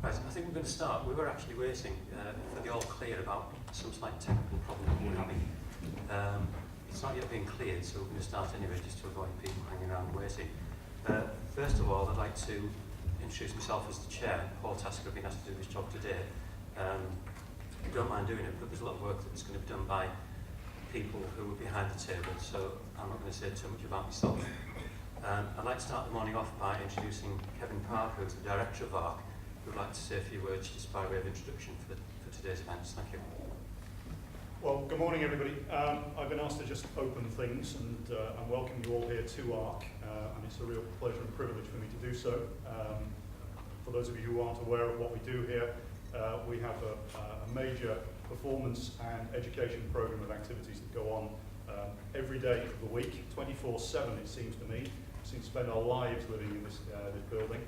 Right, I think we're going to start. We were actually waiting for the all clear about some slight technical problem that we're having. It's not yet been cleared, so we're going to start anyway, just to avoid people hanging around waiting. First of all, I'd like to introduce myself as the chair. Paul Tasker has been asked to do this job today. I don't mind doing it, but there's a lot of work that's going to be done by people who are behind the table, so I'm not going to say too much about myself. I'd like to start the morning off by introducing Kevin Parker, who's the director of ARC, who would like to say a few words just by way of introduction for today's events. Thank you. Well, good morning, everybody. I've been asked to just open things and welcome you all here to ARC, and it's a real pleasure and privilege for me to do so. For those of you who aren't aware of what we do here, we have a major performance and education program of activities that go on every day of the week, 24/7 it seems to me. We seem to spend our lives living in this building,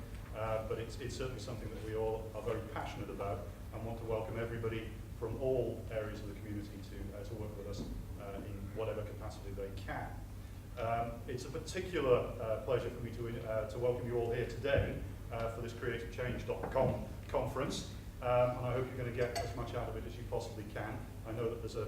but it's certainly something that we all are very passionate about and want to welcome everybody from all areas of the community to work with us in whatever capacity they can. It's a particular pleasure for me to welcome you all here today for this CreativeChange.com conference, and I hope you're going to get as much out of it as you possibly can. I know that there's a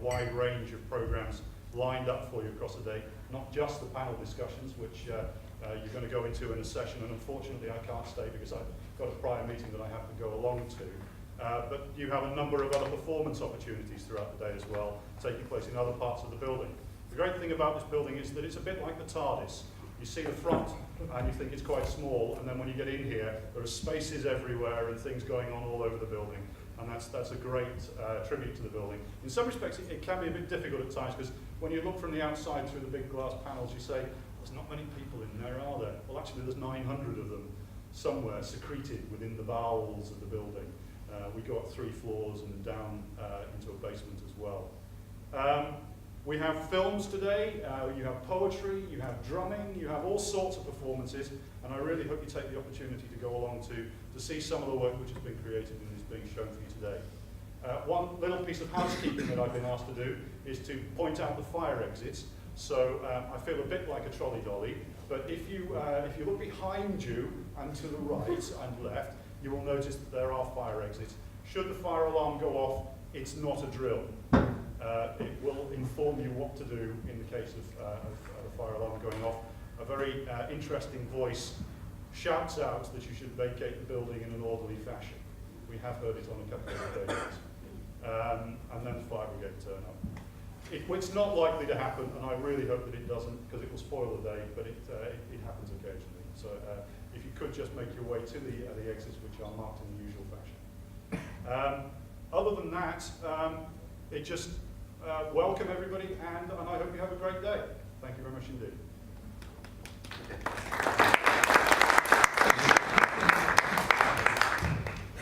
wide range of programs lined up for you across the day, not just the panel discussions, which you're going to go into in a session, and unfortunately I can't stay because I've got a prior meeting that I have to go along to. But you have a number of other performance opportunities throughout the day as well, taking place in other parts of the building. The great thing about this building is that it's a bit like the TARDIS. You see the front and you think it's quite small, and then when you get in here, there are spaces everywhere and things going on all over the building. And that's a great tribute to the building. In some respects, it can be a bit difficult at times, because when you look from the outside through the big glass panels, you say, there's not many people in there, are there? Well, actually, there's 900 of them somewhere secreted within the bowels of the building. We go up 3 floors and down into a basement as well. We have films today, you have poetry, you have drumming, you have all sorts of performances, and I really hope you take the opportunity to go along to see some of the work which has been created and is being shown for you today. One little piece of housekeeping that I've been asked to do is to point out the fire exits. So I feel a bit like a trolley dolly, but if you look behind you and to the right and left, you will notice that there are fire exits. Should the fire alarm go off, it's not a drill. It will inform you what to do in the case of a fire alarm going off. A very interesting voice shouts out that you should vacate the building in an orderly fashion. We have heard it on a couple of occasions. And then the fire brigade turn up. It's not likely to happen, and I really hope that it doesn't, because it will spoil the day, but it happens occasionally. So if you could just make your way to the exits, which are marked in the usual fashion. Other than that, welcome everybody, and I hope you have a great day. Thank you very much indeed.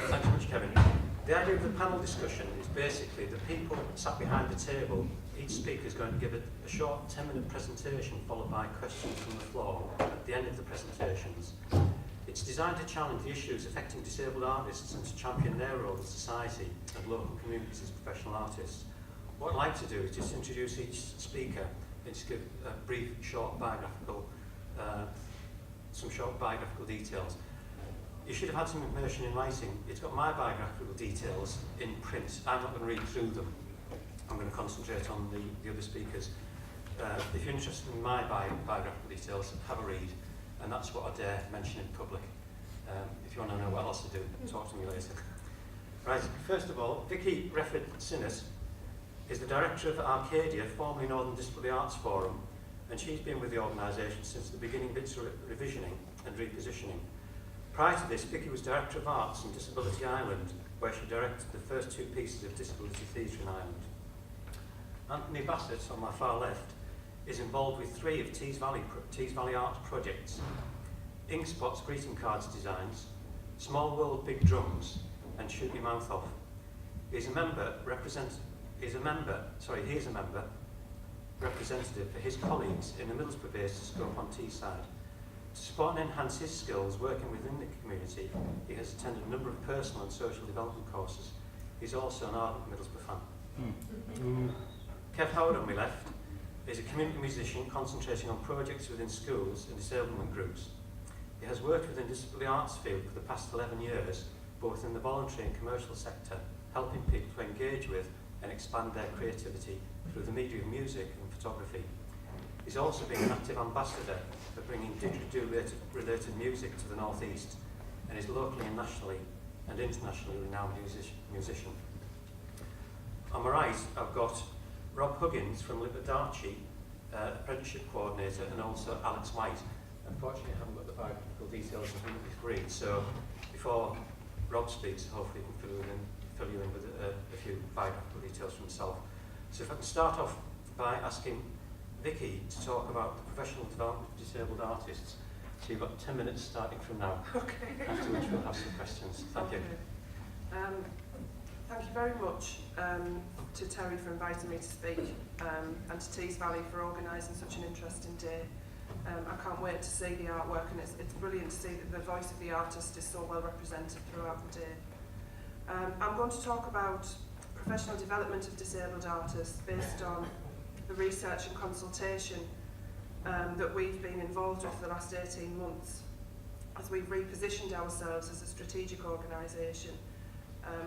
Thanks so much, Kevin. The idea of the panel discussion is basically the people sat behind the table, each speaker is going to give a short 10-minute presentation followed by questions from the floor at the end of the presentations. It's designed to challenge the issues affecting disabled artists and to champion their role in society and local communities as professional artists. What I'd like to do is just introduce each speaker and just give a brief, short biographical, some short biographical details. You should have had some information in writing. It's got my biographical details in print. I'm not going to read through them. I'm going to concentrate on the other speakers. If you're interested in my biographical details, have a read. And that's what I dare mention in public. If you want to know what else to do, talk to me later. Right, first of all, Vicky Refford-Sinnott is the director of Arcadia, formerly Northern Disability Arts Forum, and she's been with the organisation since the beginning of its revisioning and repositioning. Prior to this, Vicky was Director of Arts in Disability Ireland, where she directed the first 2 pieces of disability theatre in Ireland. Anthony Bassett, on my far left, is involved with 3 of Tees Valley Arts projects: Inkspots greeting cards designs, Small World Big Drums, and Shoot Your Mouth Off. He is a member representative for his colleagues in the Middlesbrough-based Scone-upon-Teesside. To support and enhance his skills working within the community, he has attended a number of personal and social development courses. He's also an ardent Middlesbrough fan. Kev Howard on my left is a community musician concentrating on projects within schools and disablement groups. He has worked within the disability arts field for the past 11 years, both in the voluntary and commercial sector, helping people to engage with and expand their creativity through the media of music and photography. He's also been an active ambassador for bringing didgeridoo-related music to the North East, and is locally and nationally and internationally renowned musician. On my right, I've got Rob Huggins from Liverdarchi, apprenticeship coordinator, and also Alex White. Unfortunately, I haven't got the biographical details in front of me to read, so before Rob speaks, hopefully he can fill you in with a few biographical details from himself. So if I can start off by asking Vicky to talk about the professional development of disabled artists. So you've got 10 minutes starting from now. Okay. After which we'll have some questions. Thank you. Thank you very much to Terry for inviting me to speak, and to Tees Valley for organising such an interesting day. I can't wait to see the artwork, and it's brilliant to see that the voice of the artist is so well represented throughout the day. I'm going to talk about professional development of disabled artists based on the research and consultation that we've been involved with for the last 18 months as we've repositioned ourselves as a strategic organisation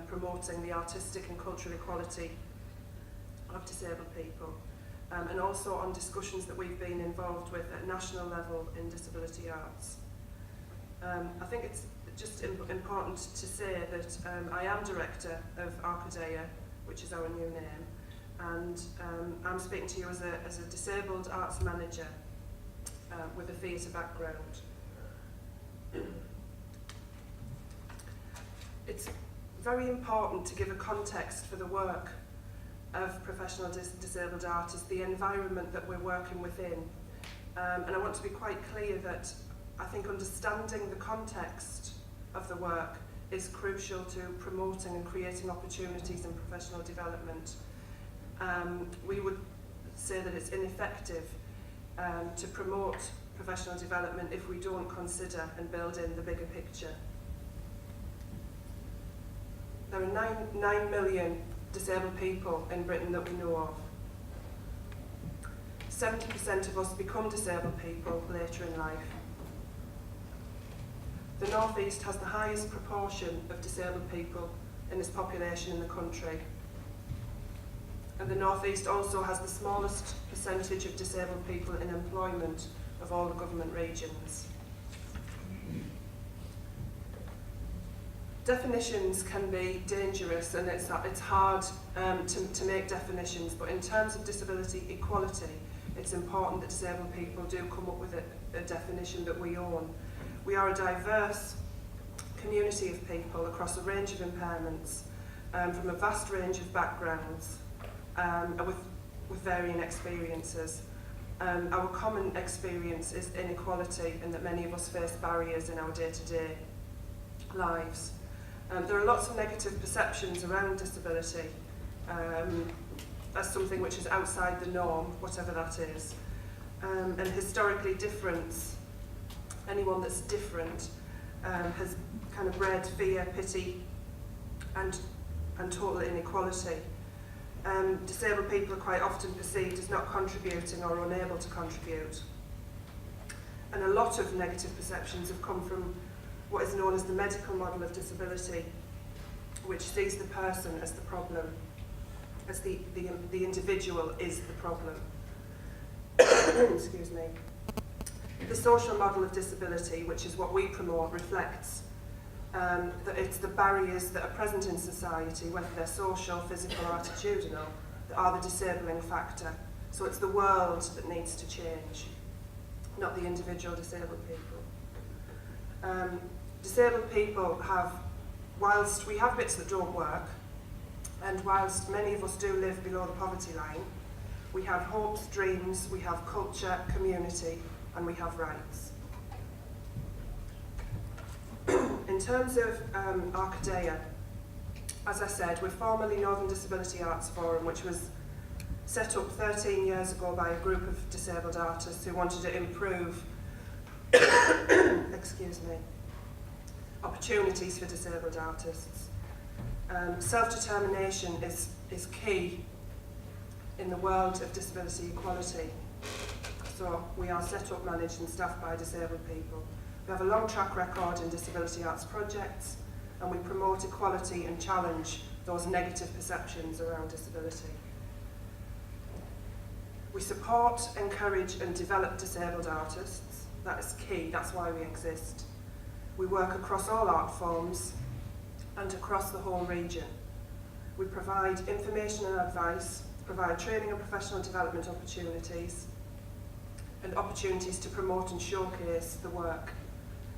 promoting the artistic and cultural equality of disabled people, and also on discussions that we've been involved with at national level in disability arts. I think it's just important to say that I am director of Arcadea, which is our new name, and I'm speaking to you as a disabled arts manager with a theatre background. It's very important to give a context for the work of professional disabled artists, the environment that we're working within. And I want to be quite clear that I think understanding the context of the work is crucial to promoting and creating opportunities in professional development. We would say that it's ineffective to promote professional development if we don't consider and build in the bigger picture. There are 9 million disabled people in Britain that we know of. 70% of us become disabled people later in life. The North East has the highest proportion of disabled people in its population in the country. And the North East also has the smallest percentage of disabled people in employment of all the government regions. Definitions can be dangerous, and it's hard to make definitions, but in terms of disability equality, it's important that disabled people do come up with a definition that we own. We are a diverse community of people across a range of impairments, from a vast range of backgrounds, with varying experiences. Our common experience is inequality, and that many of us face barriers in our day-to-day lives. There are lots of negative perceptions around disability as something which is outside the norm, whatever that is. And historically, difference, anyone that's different, has kind of bred fear, pity, and total inequality. Disabled people are quite often perceived as not contributing or unable to contribute. And a lot of negative perceptions have come from what is known as the medical model of disability, which sees the person as the problem, as the individual is the problem. Excuse me. The social model of disability, which is what we promote, reflects that it's the barriers that are present in society, whether they're social, physical, or attitudinal, that are the disabling factor. So it's the world that needs to change, not the individual disabled people. Disabled people have, whilst we have bits that don't work, and whilst many of us do live below the poverty line, we have hopes, dreams, we have culture, community, and we have rights. In terms of Arcadea, as I said, we're formerly Northern Disability Arts Forum, which was set up 13 years ago by a group of disabled artists who wanted to improve excuse me, opportunities for disabled artists. Self-determination is key in the world of disability equality. So we are set up, managed and staffed by disabled people. We have a long track record in disability arts projects, and we promote equality and challenge those negative perceptions around disability. We support, encourage and develop disabled artists. That is key, that's why we exist. We work across all art forms and across the whole region. We provide information and advice, provide training and professional development opportunities, and opportunities to promote and showcase the work.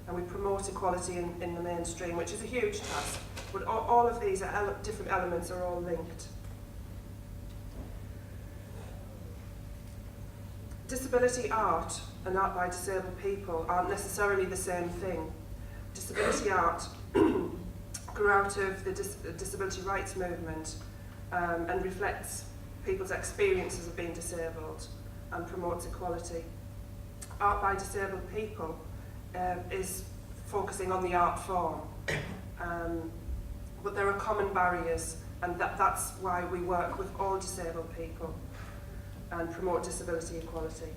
And we promote equality in the mainstream, which is a huge task, but all of these different elements are all linked. Disability art and art by disabled people aren't necessarily the same thing. Disability art grew out of the disability rights movement and reflects people's experiences of being disabled and promotes equality. Art by disabled people is focusing on the art form, but there are common barriers, and that's why we work with all disabled people and promote disability equality.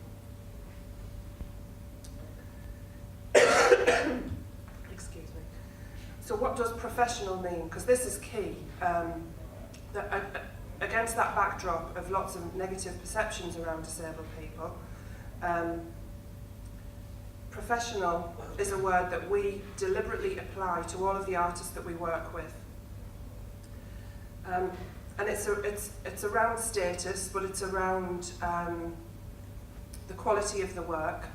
Excuse me. So what does professional mean? Because this is key. Against that backdrop of lots of negative perceptions around disabled people, professional is a word that we deliberately apply to all of the artists that we work with. And it's around status, but it's around the quality of the work,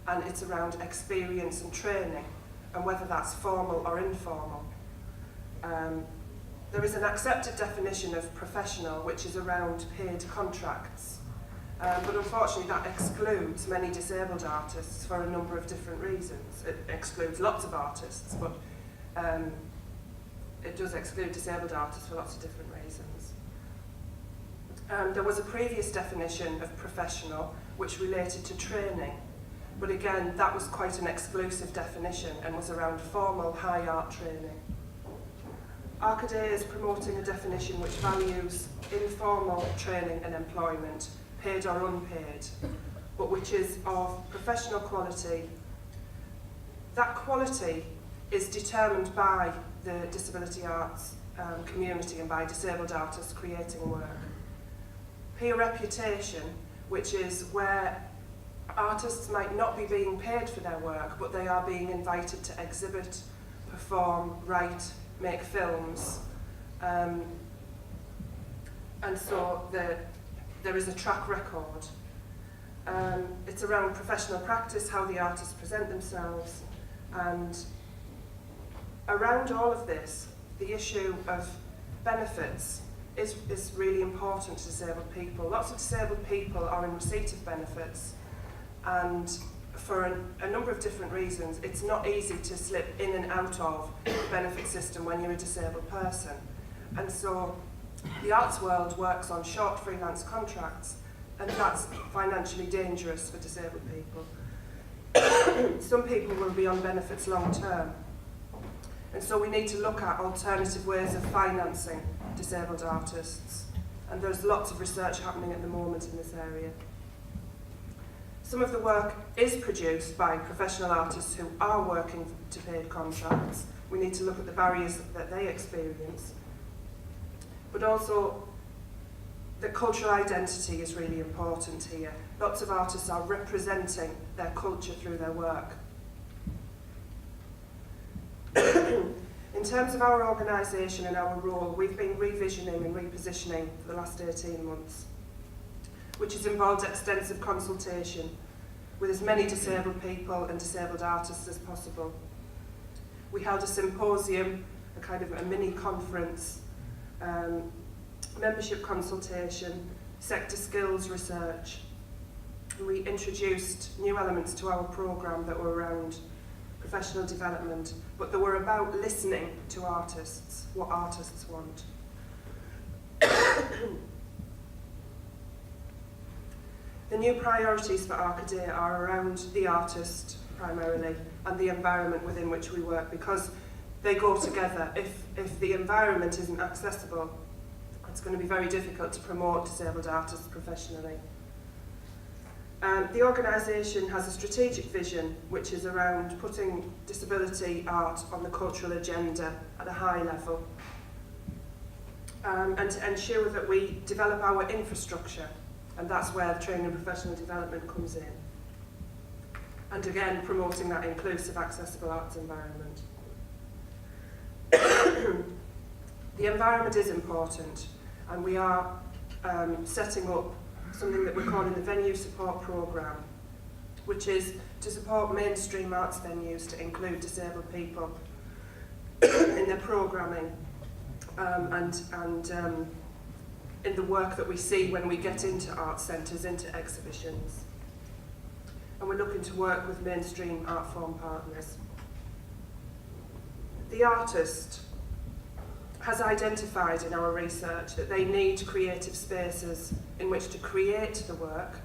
and it's around experience and training, and whether that's formal or informal. There is an accepted definition of professional, which is around paid contracts. But unfortunately that excludes many disabled artists for a number of different reasons. It excludes lots of artists, but it does exclude disabled artists for lots of different reasons. There was a previous definition of professional which related to training, but again that was quite an exclusive definition and was around formal high art training. Arcaday is promoting a definition which values informal training and employment, paid or unpaid, but which is of professional quality. That quality is determined by the disability arts community and by disabled artists creating work. Peer reputation, which is where artists might not be being paid for their work, but they are being invited to exhibit, perform, write, make films, and so there is a track record. It's around professional practice, how the artists present themselves, and around all of this, the issue of benefits is really important to disabled people. Lots of disabled people are in receipt of benefits, and for a number of different reasons, it's not easy to slip in and out of the benefit system when you're a disabled person. And so the arts world works on short freelance contracts, and that's financially dangerous for disabled people. Some people will be on benefits long term. And so we need to look at alternative ways of financing disabled artists. And there's lots of research happening at the moment in this area. Some of the work is produced by professional artists who are working to paid contracts. We need to look at the barriers that they experience. But also, the cultural identity is really important here. Lots of artists are representing their culture through their work. In terms of our organisation and our role, we've been revisioning and repositioning for the last 18 months, which has involved extensive consultation with as many disabled people and disabled artists as possible. We held a symposium, a kind of a mini conference, membership consultation, sector skills research. We introduced new elements to our programme that were around professional development, but they were about listening to artists, what artists want. The new priorities for Arcaday are around the artist primarily and the environment within which we work, because they go together. If the environment isn't accessible, it's going to be very difficult to promote disabled artists professionally. The organisation has a strategic vision which is around putting disability art on the cultural agenda at a high level, and to ensure that we develop our infrastructure, and that's where the training and professional development comes in. And again, promoting that inclusive, accessible arts environment. The environment is important, and we are setting up something that we're calling the Venue Support Programme, which is to support mainstream arts venues to include disabled people in their programming and in the work that we see when we get into art centres, into exhibitions. And we're looking to work with mainstream art form partners. The artist has identified in our research that they need creative spaces in which to create the work,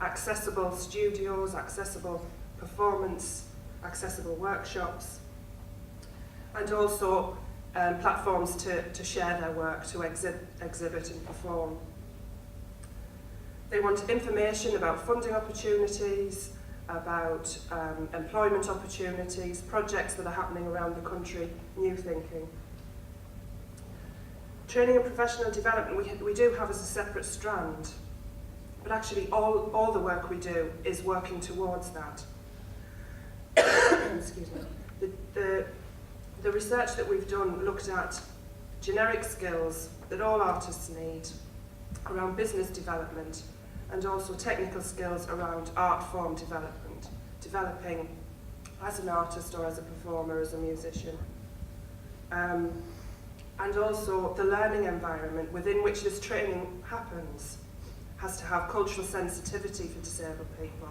accessible studios, accessible performance, accessible workshops, and also platforms to share their work, to exhibit and perform. They want information about funding opportunities, about employment opportunities, projects that are happening around the country, new thinking. Training and professional development we do have as a separate strand, but actually all the work we do is working towards that. Excuse me. The research that we've done looked at generic skills that all artists need around business development, and also technical skills around art form development, developing as an artist or as a performer, as a musician. And also the learning environment within which this training happens has to have cultural sensitivity for disabled people.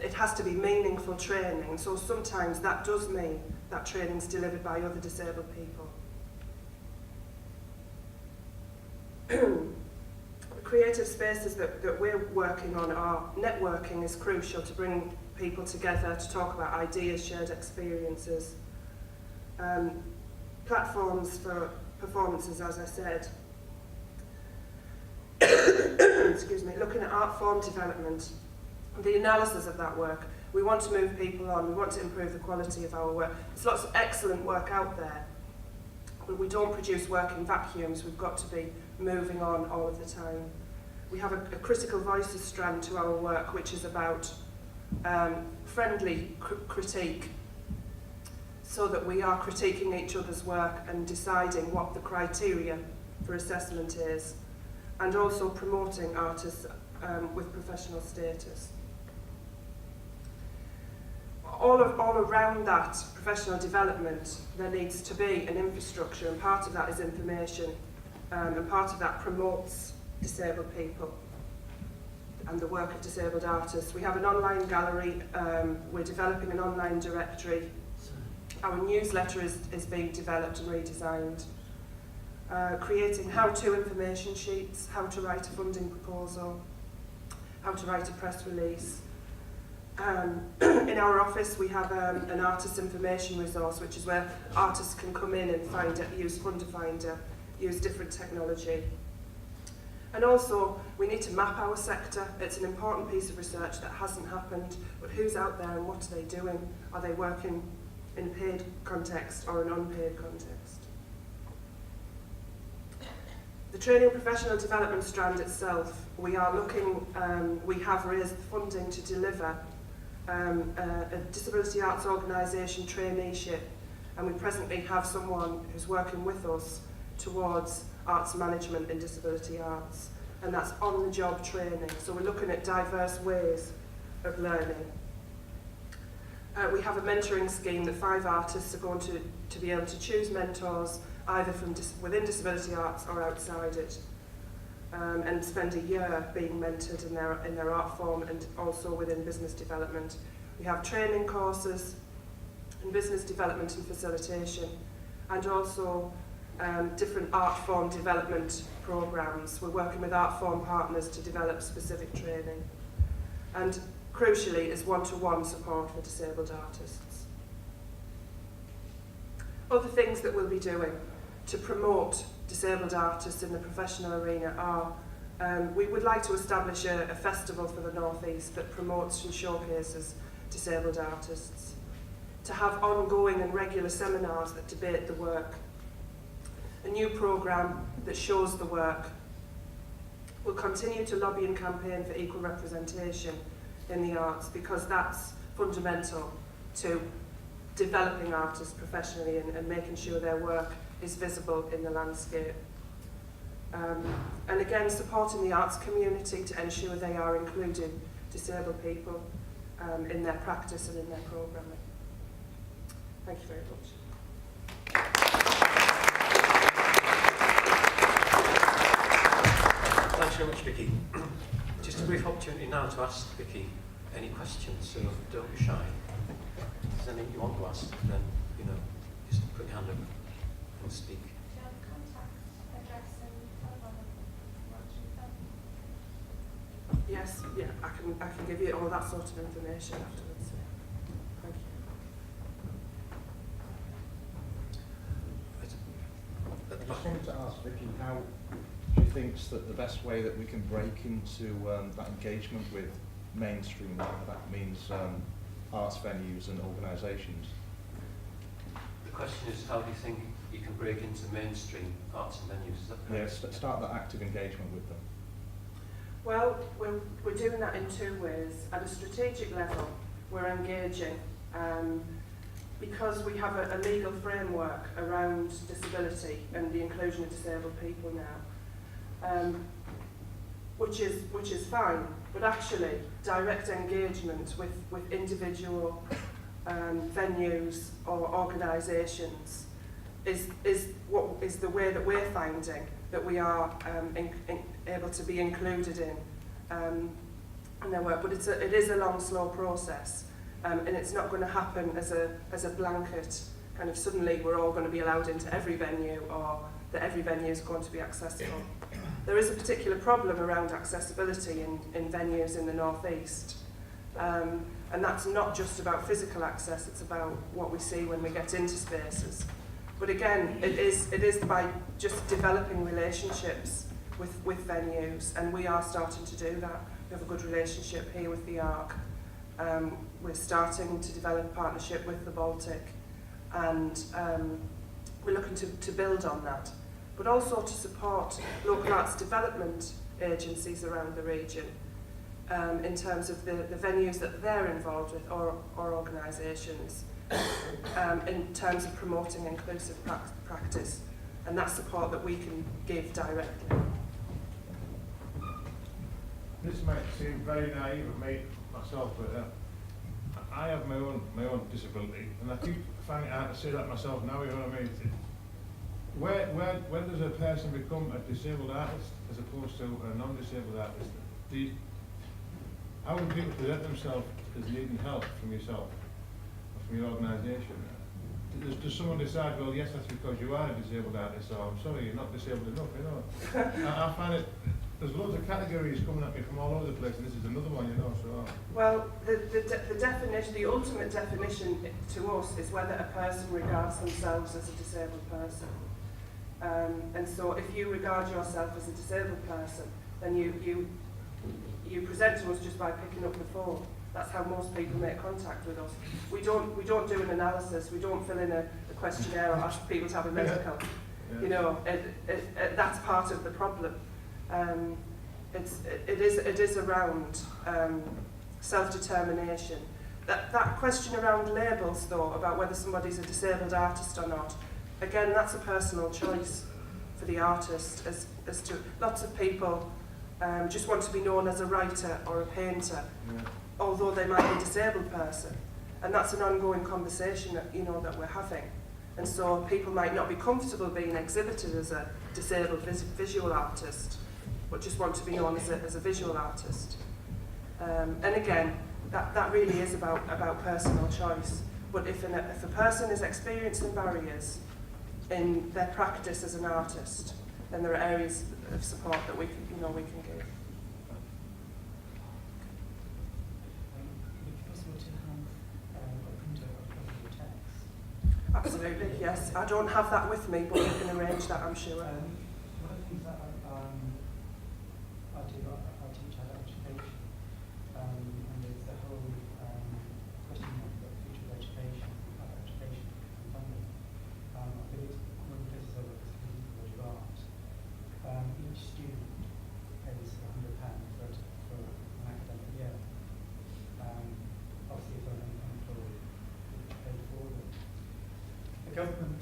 It has to be meaningful training, so sometimes that does mean that training's delivered by other disabled people. The creative spaces that we're working on are networking is crucial to bring people together to talk about ideas, shared experiences. Platforms for performances, as I said. Excuse me, looking at art form development, the analysis of that work. We want to move people on, we want to improve the quality of our work. There's lots of excellent work out there, but we don't produce work in vacuums. We've got to be moving on all of the time. We have a critical voices strand to our work, which is about friendly critique, so that we are critiquing each other's work and deciding what the criteria for assessment is, and also promoting artists with professional status. All around that professional development, there needs to be an infrastructure, and part of that is information, and part of that promotes disabled people and the work of disabled artists. We have an online gallery, we're developing an online directory. Our newsletter is being developed and redesigned. Creating how-to information sheets, how to write a funding proposal, how to write a press release. In our office we have an artist information resource, which is where artists can come in and use Funderfinder, use different technology. And also, we need to map our sector. It's an important piece of research that hasn't happened, but who's out there and what are they doing? Are they working in a paid context or an unpaid context? The training and professional development strand itself, we are looking, we have raised funding to deliver a disability arts organisation traineeship, and we presently have someone who's working with us towards arts management in disability arts, and that's on-the-job training. So we're looking at diverse ways of learning. We have a mentoring scheme that 5 artists are going to be able to choose mentors either from within disability arts or outside it, and spend a year being mentored in their art form and also within business development. We have training courses in business development and facilitation, and also different art form development programs. We're working with art form partners to develop specific training. And crucially is one-to-one support for disabled artists. Other things that we'll be doing to promote disabled artists in the professional arena are We would like to establish a festival for the North East that promotes and showcases disabled artists, to have ongoing and regular seminars that debate the work, a new programme that shows the work. We'll continue to lobby and campaign for equal representation in the arts, because that's fundamental to developing artists professionally and making sure their work is visible in the landscape. And again, supporting the arts community to ensure they are including disabled people in their practice and in their programming. Thank you very much. Thanks very much, Vicky. Just a brief opportunity now to ask Vicky any questions, so don't be shy. If there's anything you want to ask, then, you know, just put your hand up and speak. Do you have contact address and telephone number? Yes, yeah, I can give you all that sort of information afterwards. Thank you. I just wanted to ask Vicky how she thinks that the best way that we can break into that engagement with mainstream, that means arts venues and organisations. The question is, how do you think you can break into mainstream arts and venues? Is that correct? Yes, start that active engagement with them. Well, we're doing that in two ways. At a strategic level, we're engaging because we have a legal framework around disability and the inclusion of disabled people now, which is fine. But actually, direct engagement with individual venues or organisations is the way that we're finding that we are able to be included in their work. But it is a long, slow process, and it's not going to happen as a blanket kind of suddenly we're all going to be allowed into every venue, or that every venue is going to be accessible. There is a particular problem around accessibility in venues in the North East, and that's not just about physical access, it's about what we see when we get into spaces. But again, it is by just developing relationships with venues, and we are starting to do that. We have a good relationship here with the ARC. We're starting to develop a partnership with the Baltic, and we're looking to build on that, but also to support local arts development agencies around the region in terms of the venues that they're involved with, or organisations, in terms of promoting inclusive practice, and that support that we can give directly. This might seem very naive of me myself, but I have my own disability, and I keep finding it hard to say that myself now. You know what I mean? When does a person become a disabled artist as opposed to a non-disabled artist? How do people present themselves as needing help from yourself or from your organisation? Does someone decide, well, yes, that's because you are a disabled artist, or I'm sorry, you're not disabled enough, you know? I find it, there's loads of categories coming at me from all over the place, and this is another one, you know, so... Well, the definition, the ultimate definition to us is whether a person regards themselves as a disabled person. And so if you regard yourself as a disabled person, then you present to us just by picking up the phone. That's how most people make contact with us. We don't do an analysis. We don't fill in a questionnaire or ask people to have a medical. Yeah. You know, that's part of the problem. It is around self-determination. That question around labels, though, about whether somebody's a disabled artist or not, again, that's a personal choice for the artist. As to lots of people just want to be known as a writer or a painter, although they might be a disabled person, and that's an ongoing conversation that that we're having. And so people might not be comfortable being exhibited as a disabled visual artist, but just want to be known as a visual artist. And again, that really is about personal choice. But if a person is experiencing barriers in their practice as an artist, then there are areas of support that we can give. Would it be possible to have a printout of your text? Absolutely, yes. I don't have that with me, but we can arrange that, I'm sure. One of the things that I government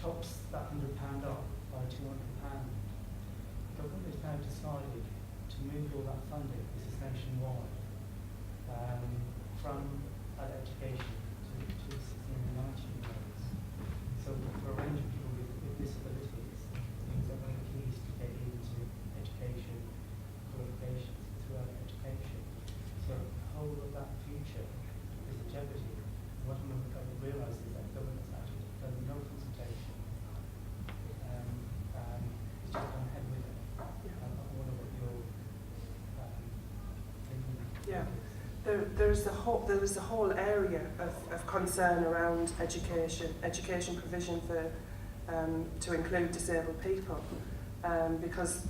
tops that £100 off by £200. The government has now decided to move all that funding, this is nationwide, from education to 16 and 19-year-olds. So for a range of people with disabilities, it means that one of the keys to get into education, qualifications throughout education. So the whole of that future is in jeopardy. What I'm going to realise is that government has actually done no consultation. It's just gone ahead with it. I wonder what your thinking Yeah. is. There is a whole area of concern around education provision for to include disabled people, because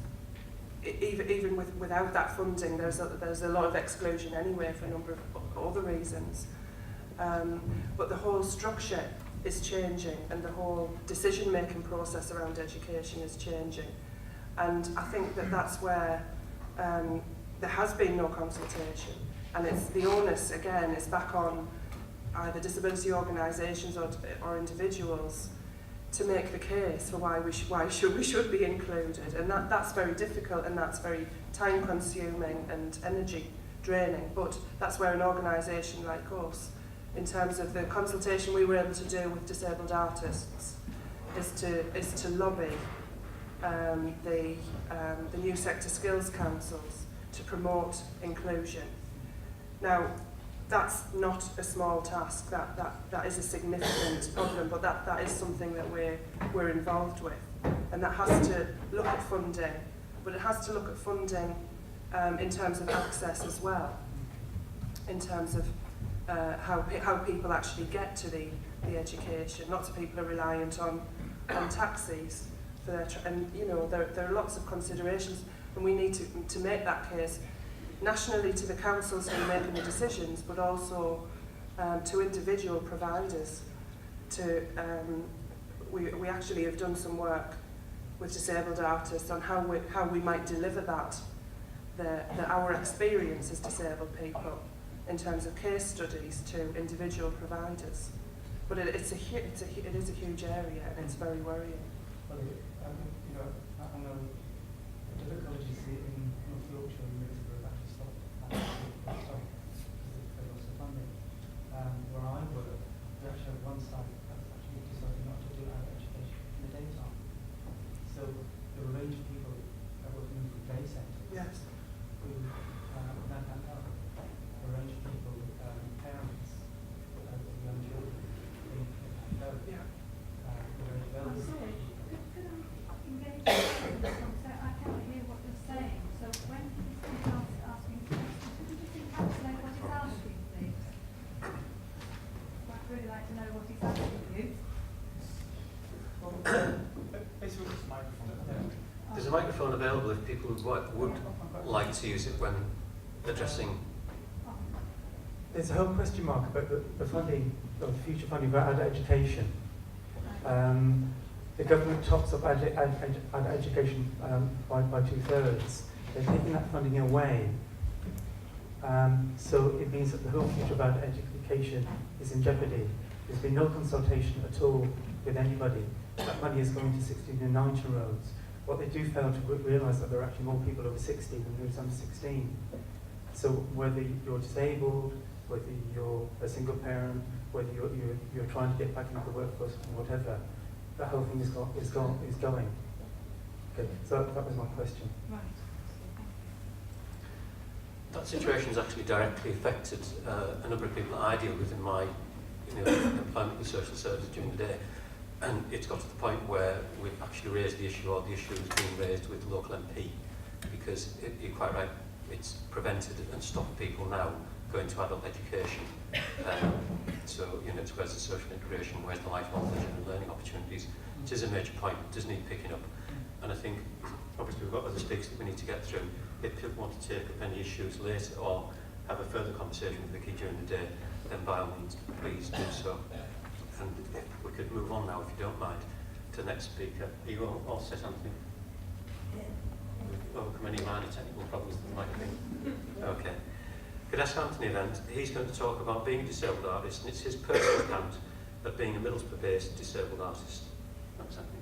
even without that funding, there's a lot of exclusion anyway for a number of other reasons. But the whole structure is changing, and the whole decision-making process around education is changing, and I think that's where there has been no consultation. And it's the onus, again, is back on either disability organisations or individuals to make the case for why we should be included. And that's very difficult, and that's very time-consuming and energy-draining. But that's where an organisation like us, in terms of the consultation we were able to do with disabled artists, is to lobby the new sector skills councils to promote inclusion. Now, that's not a small task. That is a significant problem, but that is something that we're involved with, and that has to look at funding, but it has to look at funding in terms of access as well, in terms of how people actually get to the education. Lots of people are reliant on taxis for their and you know there are lots of considerations, and we need to make that case nationally to the councils who are making the decisions, but also to individual providers. We actually have done some work with disabled artists on how we might deliver our experience as disabled people in terms of case studies to individual providers. But it is a huge area, and it's very worrying. Well, you know, I know the difficulties in North Yorkshire and Middlesbrough have actually stopped because of loss of funding. Where I work, we actually have one site that's actually decided not to do adult education in the daytime. So there are a range of people that work in the day centres Yes. who now can't help. A range of people, parents with young children, they can't help. Yeah. I'm sorry, could I engage with this one? So I cannot hear what you're saying. So when he starts asking questions, could you just encapsulate what he's asking, please? I'd really like to know what he's asking you. There's a microphone available if people would like to use it when addressing. There's a whole question mark about the funding, or the future funding for adult education. The government tops up adult education by 2/3. They're taking that funding away. So it means that the whole future of adult education is in jeopardy. There's been no consultation at all with anybody. That money is going to 16 and 19-year-olds. What they do fail to realise that there are actually more people over 60 than those under 16. So whether you're disabled, whether you're a single parent, whether you're trying to get back into the workforce or whatever, that whole thing is going. Okay, so that was my question. Right. That situation has actually directly affected a number of people that I deal with in my employment with social services during the day. And it's got to the point where we've actually raised the issue, or the issue is being raised with the local MP, because you're quite right, it's prevented and stopped people now going to adult education. So, it's where's the social integration, where's the lifelong learning and learning opportunities. It is a major point, it does need picking up. And I think, obviously, we've got other speakers that we need to get through. If people want to take up any issues later or have a further conversation with Vicky during the day, then by all means, please do so. And if we could move on now, if you don't mind, to the next speaker. Are you all set, Anthony? We've overcome any minor technical problems that might be. Okay. Could I ask Anthony then, he's going to talk about being a disabled artist, and it's his personal account of being a Middlesbrough-based disabled artist. Thanks, Anthony.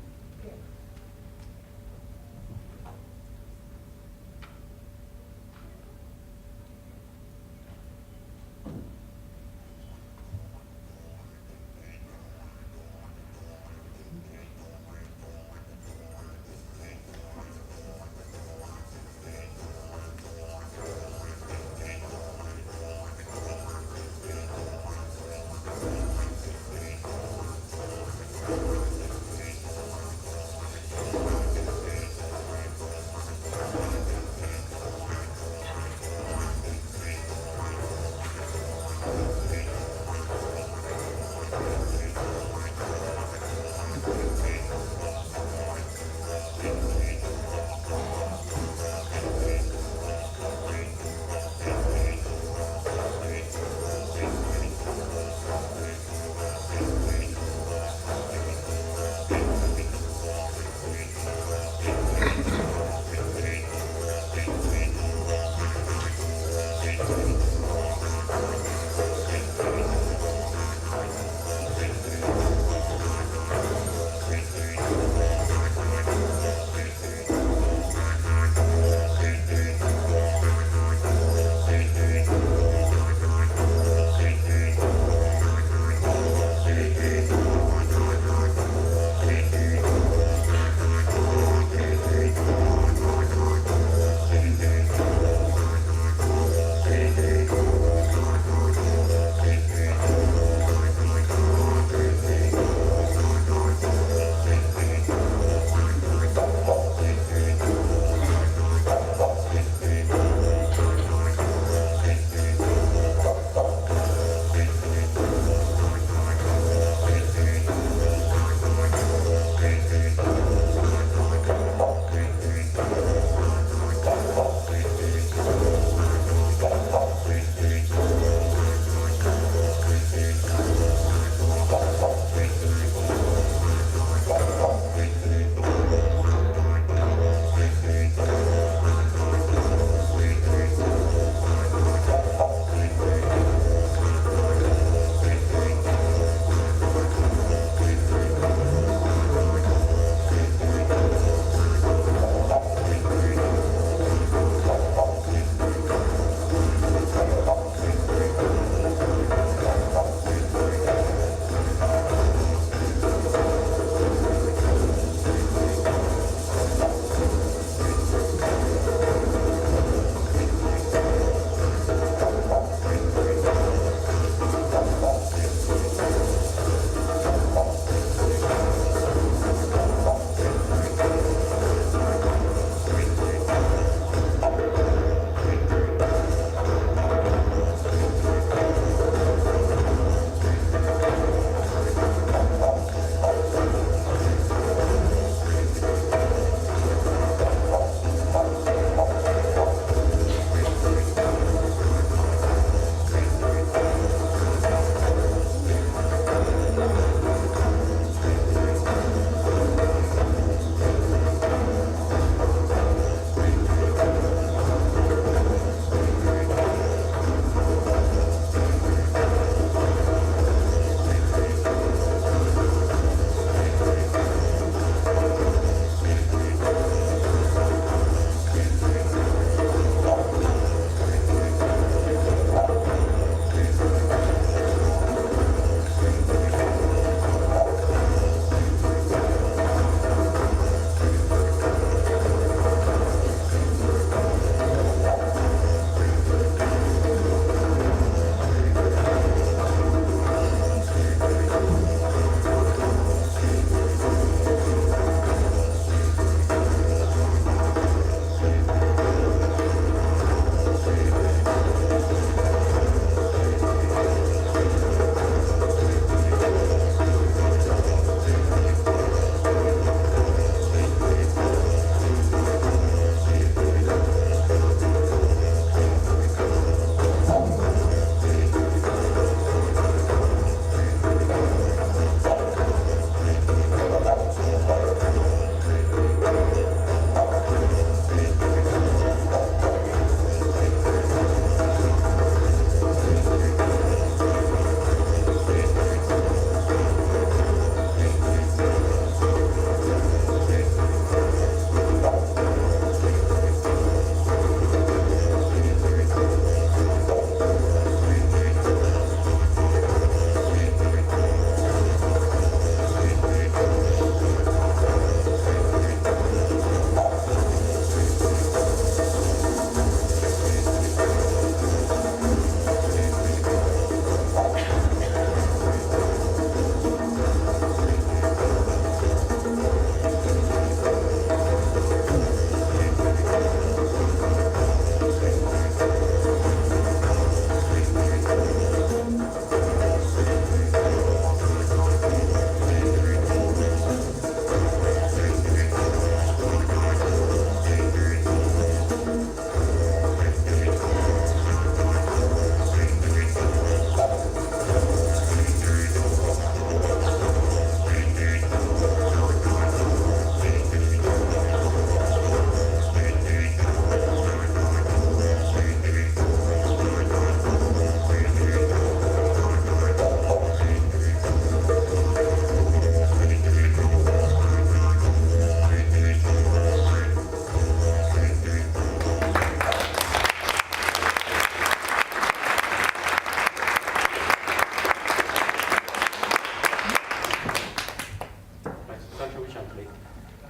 Anthony.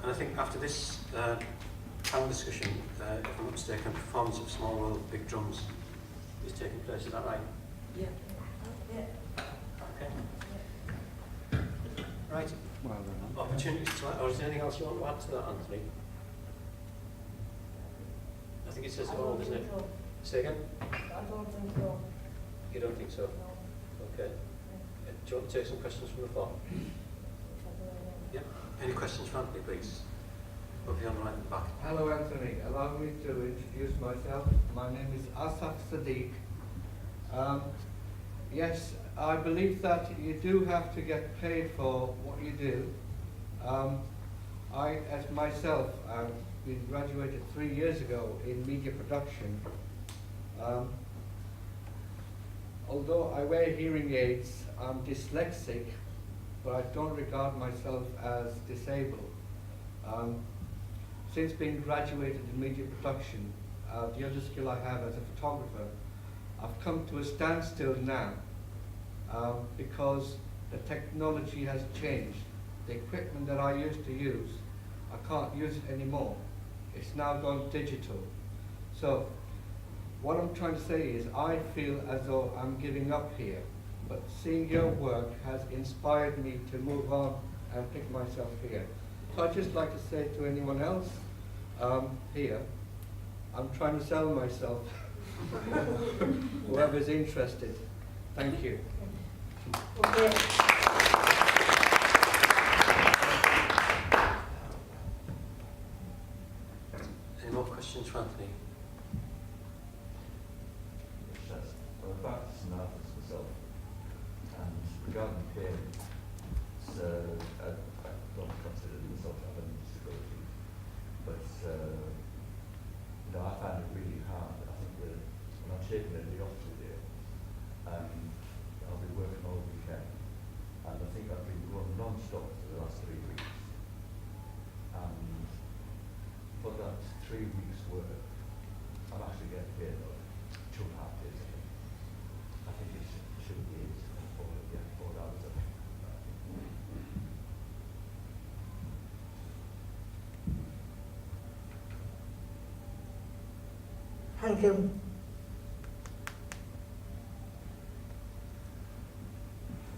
And I think after this panel discussion, if I'm not mistaken, performance of Small World, Big Drums is taking place. Is that right? Yeah. Okay. Right. Well done. Opportunities to add, or is there anything else you want to add to that, Anthony? I think it says it all, doesn't it? Say again? I don't think so. You don't think so? No. Okay. Do you want to take some questions from the floor? Yeah. Any questions for Anthony, please? Over here on the right at the back. Hello Anthony, allow me to introduce myself. My name is Asaf Sadiq. Yes, I believe that you do have to get paid for what you do. I, as myself, I've been graduated 3 years ago in media production. Although I wear hearing aids, I'm dyslexic, but I don't regard myself as disabled. Since being graduated in media production, the other skill I have as a photographer, I've come to a standstill now because the technology has changed. The equipment that I used to use, I can't use it anymore. It's now gone digital. So what I'm trying to say is I feel as though I'm giving up here, but seeing your work has inspired me to move on and pick myself here. So I'd just like to say to anyone else here, I'm trying to sell myself. Whoever's interested. Thank you. Okay. Any more questions for Anthony? Yes, I'm a practice artist myself, and regarding pain, I don't consider myself to have any disability, but I find it really hard. I think that when I'm taking a day off today, I'll be working all weekend, and I think I've been going non-stop for the last 3 weeks. And for that 3 weeks' work, I'm actually getting paid about 2.5 days. I think it should be 4 hours a week. Thank you.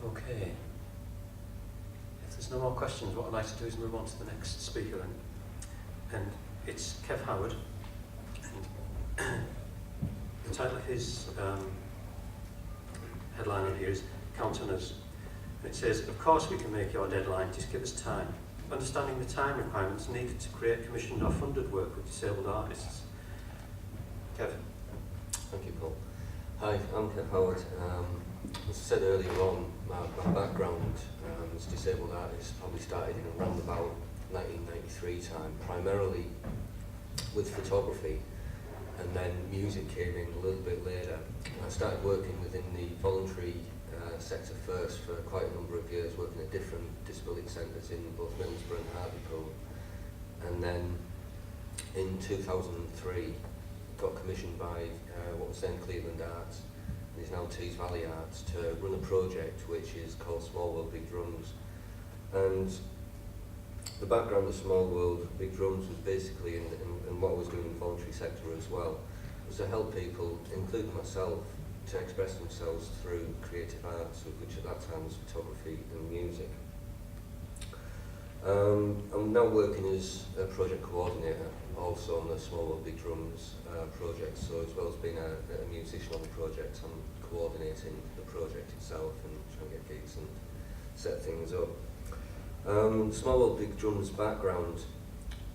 Okay. If there's no more questions, what I'd like to do is move on to the next speaker then. And it's Kev Howard. And the title of his headline on here is Count on Us. And it says, of course we can make your deadline, just give us time. Understanding the time requirements needed to create commissioned or funded work with disabled artists. Kev. Thank you, Paul. Hi, I'm Kev Howard. As I said earlier on, my background as a disabled artist probably started in around about 1993 time, primarily with photography, and then music came in a little bit later. I started working within the voluntary sector first for quite a number of years, working at different disability centres in both Middlesbrough and Hartlepool. And then in 2003, got commissioned by what was then Cleveland Arts, and is now Tees Valley Arts, to run a project which is called Small World, Big Drums. And the background of Small World, Big Drums was basically, in what I was doing in the voluntary sector as well, was to help people, including myself, to express themselves through creative arts, which at that time was photography and music. I'm now working as a project coordinator also on the Small World Big Drums project, so as well as being a musician on the project, I'm coordinating the project itself and trying to get gigs and set things up. Small World Big Drums background,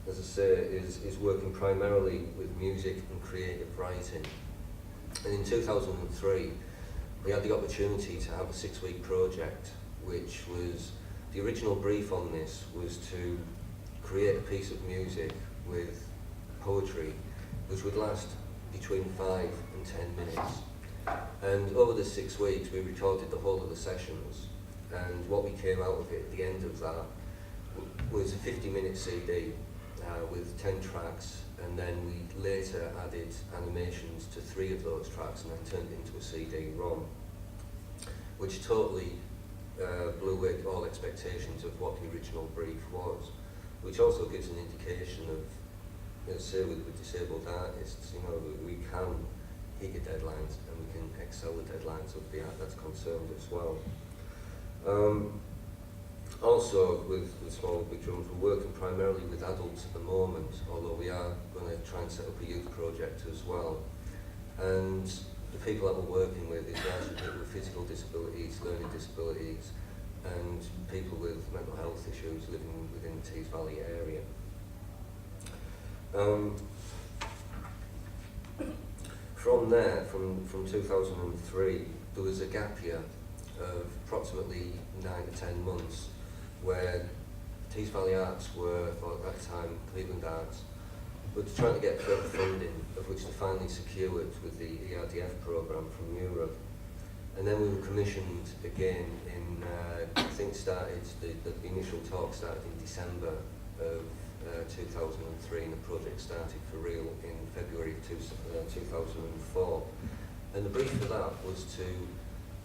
as I say, is working primarily with music and creative writing. And in 2003, we had the opportunity to have a 6-week project, which was, the original brief on this was to create a piece of music with poetry, which would last between 5 and 10 minutes. And over the 6 weeks, we recorded the whole of the sessions, and what we came out of it at the end of that was a 50-minute CD with 10 tracks, and then we later added animations to 3 of those tracks and then turned it into a CD-ROM, which totally blew away all expectations of what the original brief was. which also gives an indication of, say with disabled artists, we can hit the deadlines and we can excel the deadlines of the art that's concerned as well. Also, with Small Big Drums, we're working primarily with adults at the moment, although we are going to try and set up a youth project as well. And the people that we're working with is largely people with physical disabilities, learning disabilities, and people with mental health issues living within the Tees Valley area. From there, from 2003, there was a gap year of approximately 9 to 10 months where Tees Valley Arts were, or at that time Cleveland Arts, were trying to get further funding, of which they finally secured with the ERDF programme from Europe. And then we were commissioned again in, I think the initial talk started in December of 2003, and the project started for real in February of 2004. And the brief for that was to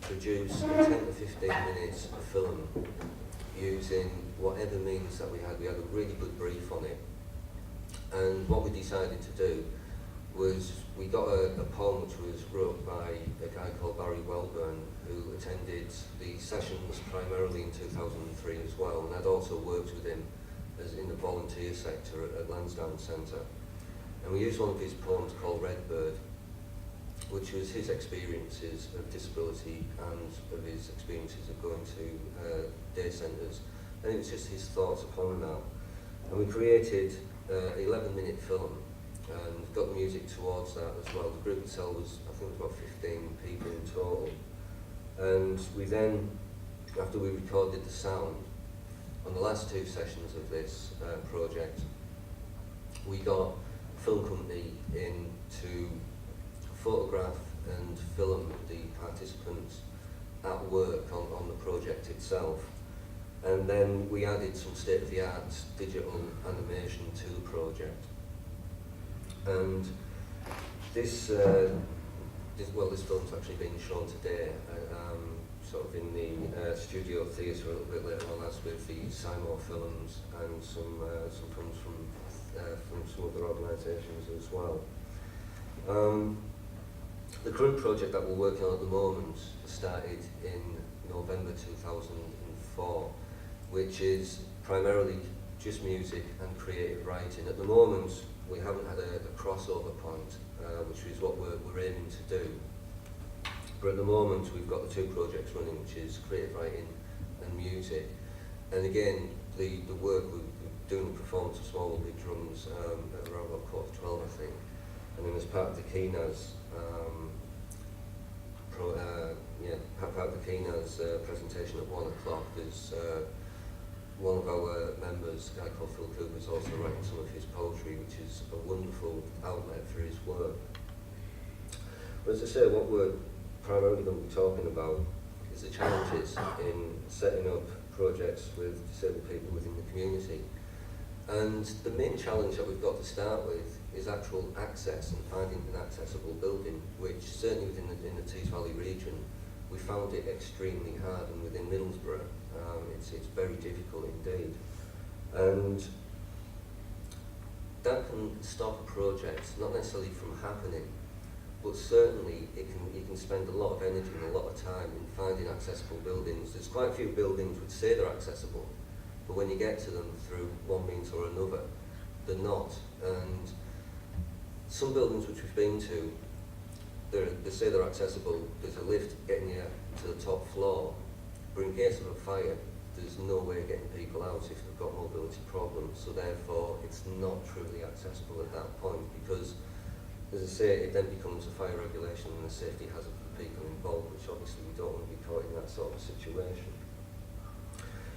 produce 10 to 15 minutes of film using whatever means that we had. We had a really good brief on it. And what we decided to do was we got a poem which was wrote by a guy called Barry Welburn, who attended the sessions primarily in 2003 as well, and I'd also worked with him as in the volunteer sector at Lansdowne Centre. And we used one of his poems called Redbird, which was his experiences of disability and of his experiences of going to day centres. And it was just his thoughts upon that. And we created an 11-minute film and got the music towards that as well. The group itself was, I think, about 15 people in total. And we then, after we recorded the sound, on the last 2 sessions of this project, we got a film company in to photograph and film the participants at work on the project itself. And then we added some state-of-the-art digital animation to the project. And this film's actually being shown today, sort of in the studio theatre a little bit later on, as with the Simon films and some films from some other organisations as well. The current project that we're working on at the moment started in November 2004, which is primarily just music and creative writing. At the moment, we haven't had a crossover point, which is what we're aiming to do. But at the moment, we've got the 2 projects running, which is creative writing and music. And again, the work, we're doing the performance of Small Big Drums at around about 11:15, I think. And then as part of the Keenaz, part of the Keenaz presentation at 1 o'clock, there's one of our members, a guy called Phil Cooper, is also writing some of his poetry, which is a wonderful outlet for his work. But as I say, what we're primarily going to be talking about is the challenges in setting up projects with disabled people within the community. And the main challenge that we've got to start with is actual access and finding an accessible building, which certainly within the Tees Valley region, we found it extremely hard, and within Middlesbrough, it's very difficult indeed. And that can stop a project, not necessarily from happening, but certainly you can spend a lot of energy and a lot of time in finding accessible buildings. There's quite a few buildings which say they're accessible, but when you get to them through one means or another, they're not. And some buildings which we've been to, they say they're accessible, there's a lift getting you to the top floor, but in case of a fire, there's no way of getting people out if they've got mobility problems, so therefore it's not truly accessible at that point, because, as I say, it then becomes a fire regulation and a safety hazard for the people involved, which obviously we don't want to be caught in that sort of situation.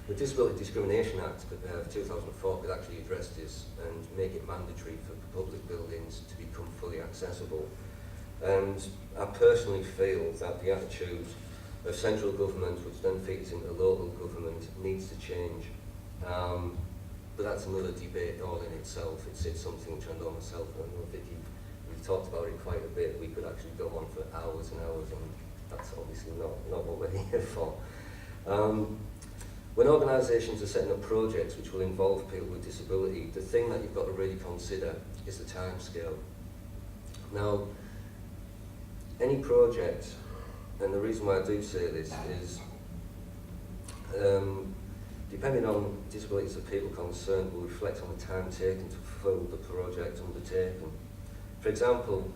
The Disability Discrimination Act of 2004 could actually address this and make it mandatory for public buildings to become fully accessible. And I personally feel that the attitude of central government, which then feeds into local government, needs to change. But that's another debate all in itself. It's something which I know myself, and I know Vicky, we've talked about it quite a bit. We could actually go on for hours and hours, and that's obviously not what we're here for. When organisations are setting up projects which will involve people with disability, the thing that you've got to really consider is the timescale. Now, any project, and the reason why I do say this is, depending on disabilities of people concerned, will reflect on the time taken to fulfil the project undertaken. For example,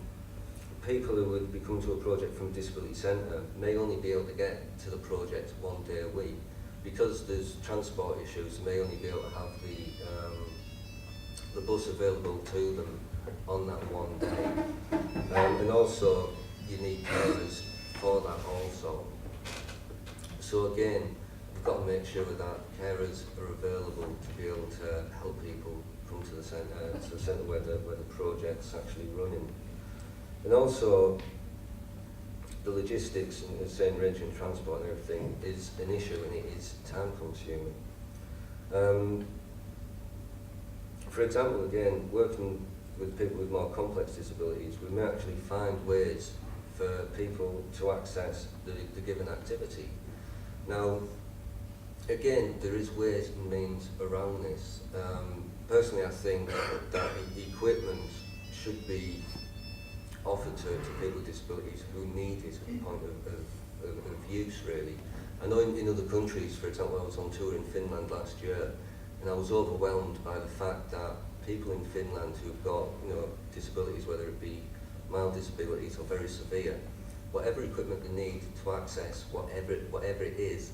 people who would be coming to a project from a disability centre may only be able to get to the project 1 day a week. Because there's transport issues, they may only be able to have the bus available to them on that 1 day. And also, you need carers for that also. So again, you've got to make sure that carers are available to be able to help people come to the centre where the project's actually running. And also, the logistics and the same range in transport and everything is an issue, and it is time consuming. For example, again, working with people with more complex disabilities, we may actually find ways for people to access the given activity. Now, again, there is ways and means around this. Personally, I think that equipment should be offered to people with disabilities who need it at the point of use, really. I know in other countries, for example, I was on tour in Finland last year, and I was overwhelmed by the fact that people in Finland who've got, disabilities, whether it be mild disabilities or very severe, whatever equipment they need to access whatever it is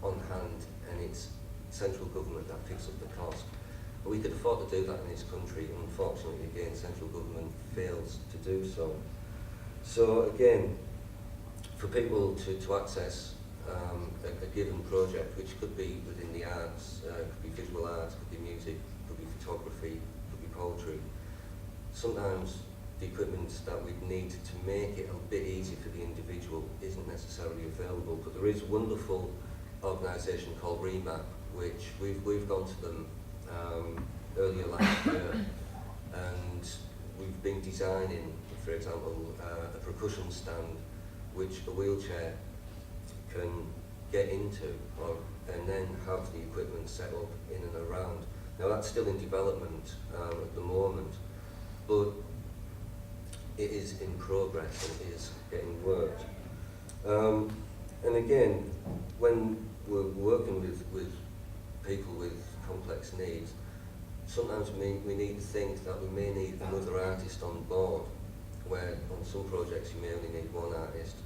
on hand, and it's central government that picks up the cost. We could afford to do that in this country, and unfortunately, again, central government fails to do so. So again, for people to access a given project, which could be within the arts, could be visual arts, could be music, could be photography, could be poetry, sometimes the equipment that we need to make it a bit easy for the individual isn't necessarily available. But there is a wonderful organisation called Remap, which we've gone to them earlier last year, and we've been designing, for example, a percussion stand which a wheelchair can get into, and then have the equipment set up in and around. Now that's still in development at the moment, but it is in progress and it is getting worked. And again, when we're working with people with complex needs, sometimes we need to think that we may need another artist on board, where on some projects you may only need one artist.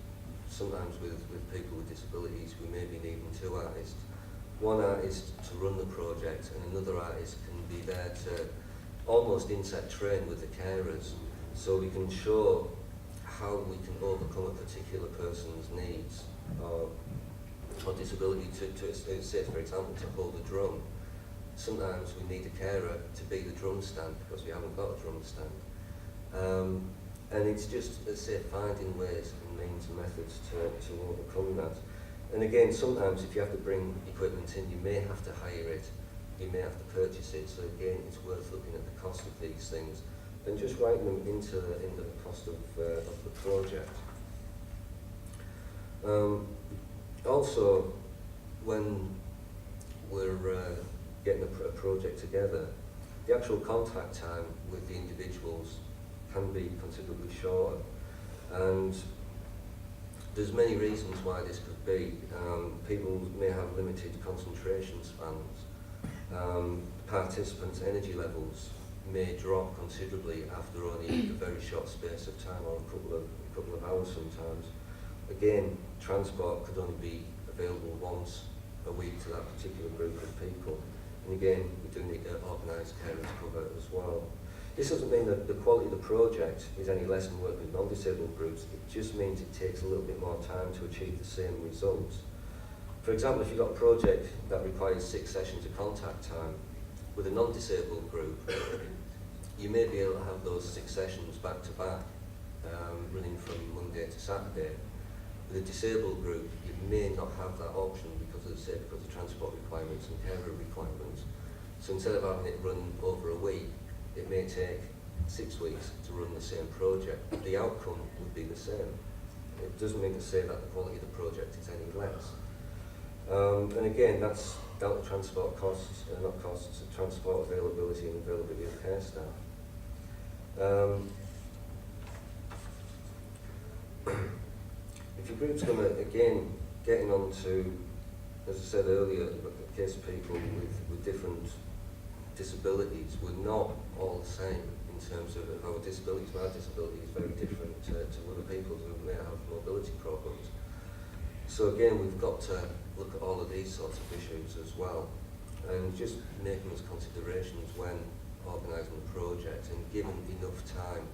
Sometimes with people with disabilities we may be needing two artists. One artist to run the project and another artist can be there to almost inset train with the carers, so we can show how we can overcome a particular person's needs or disability to say, for example, to hold a drum. Sometimes we need a carer to be the drum stand because we haven't got a drum stand. And it's just, as I say, finding ways and means and methods to overcome that. And again, sometimes if you have to bring equipment in, you may have to hire it, you may have to purchase it. So again, it's worth looking at the cost of these things and just writing them into the cost of the project. Also, when we're getting a project together, the actual contact time with the individuals can be considerably shorter, and there's many reasons why this could be. People may have limited concentration spans. Participants' energy levels may drop considerably after only a very short space of time, or a couple of hours sometimes. Again, transport could only be available once a week to that particular group of people. And again, we do need to organise carers cover as well. This doesn't mean that the quality of the project is any less than working with non-disabled groups. It just means it takes a little bit more time to achieve the same results. For example, if you've got a project that requires 6 sessions of contact time, with a non-disabled group, you may be able to have those 6 sessions back to back, running from Monday to Saturday. With a disabled group, you may not have that option because of transport requirements and carer requirements. So instead of having it run over a week, it may take 6 weeks to run the same project. The outcome would be the same. It doesn't mean to say that the quality of the project is any less. And again, that's down to transport costs, not costs, transport availability and availability of care staff. If your group's going to, again, getting on to, as I said earlier, the case of people with different disabilities, we're not all the same in terms of our disabilities. My disability is very different to other people who may have mobility problems. So again, we've got to look at all of these sorts of issues as well, and just making those considerations when organising the project and giving enough time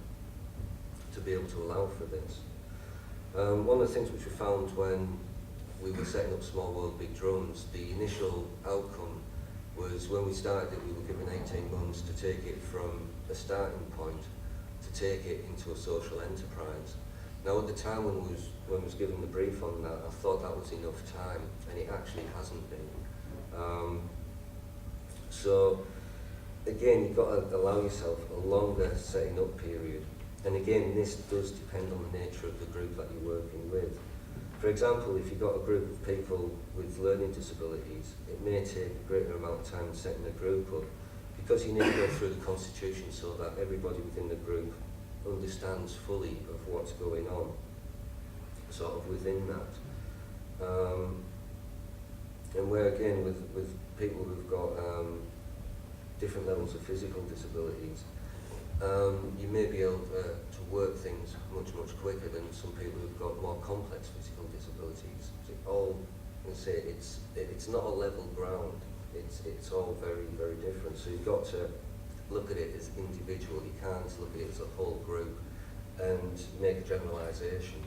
to be able to allow for this. One of the things which we found when we were setting up Small World Big Drums, the initial outcome was when we started it, we were given 18 months to take it from a starting point to take it into a social enterprise. Now at the time when I was given the brief on that, I thought that was enough time, and it actually hasn't been. So again, you've got to allow yourself a longer setting up period. And again, this does depend on the nature of the group that you're working with. For example, if you've got a group of people with learning disabilities, it may take a greater amount of time setting a group up, because you need to go through the constitution so that everybody within the group understands fully of what's going on, sort of within that. And where again, with people who've got different levels of physical disabilities, you may be able to work things much quicker than some people who've got more complex physical disabilities. So all, I say, it's not a level ground. It's all very different. So you've got to look at it as individual. You can't look at it as a whole group and make a generalisation.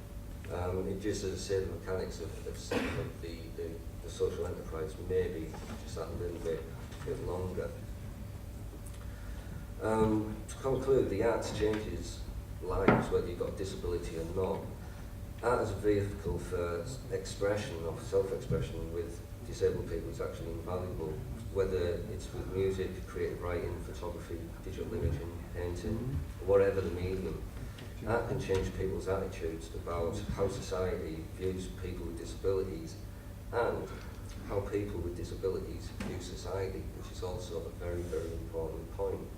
It just, as I say, the mechanics of setting up the social enterprise maybe just that little bit longer. To conclude, the arts changes lives, whether you've got disability or not. Art as a vehicle for expression, or self-expression with disabled people is actually invaluable, whether it's with music, creative writing, photography, digital imaging, painting, whatever the medium. Art can change people's attitudes about how society views people with disabilities and how people with disabilities view society, which is also a very important point.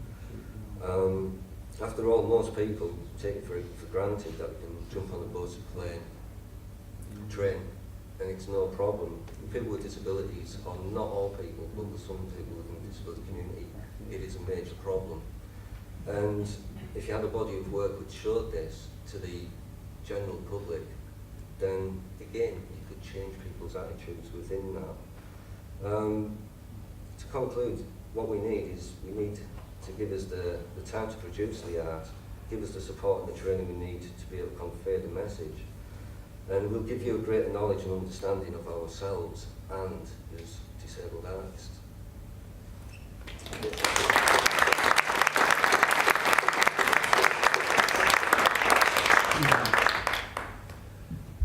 After all, most people take it for granted that we can jump on a bus, plane, train, and it's no problem. People with disabilities, or not all people, but with some people within the disability community, it is a major problem. And if you had a body of work which showed this to the general public, then again, you could change people's attitudes within that. To conclude, what we need is, we need to give us the time to produce the art, give us the support and the training we need to be able to convey the message. And we'll give you a greater knowledge and understanding of ourselves and as disabled artists.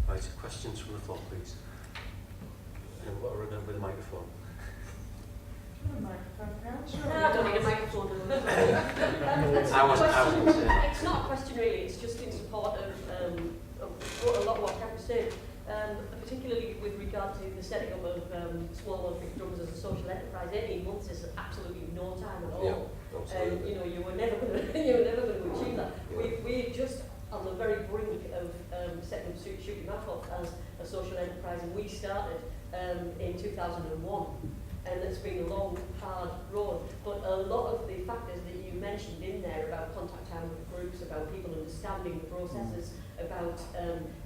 Right, questions from the floor, please. And what are we with the microphone? I don't need a microphone. I was going to say that. It's not a question really, it's just in support of a lot of what Catherine said, particularly with regard to the setting up of Small World Big Drums as a social enterprise. 18 months is absolutely no time at all. Absolutely. You know, you were never going to achieve that. We're just on the very brink of setting up Shooting Map as a social enterprise, and we started in 2001. And it's been a long, hard road. But a lot of the factors that you mentioned in there about contact time with groups, about people understanding the processes, about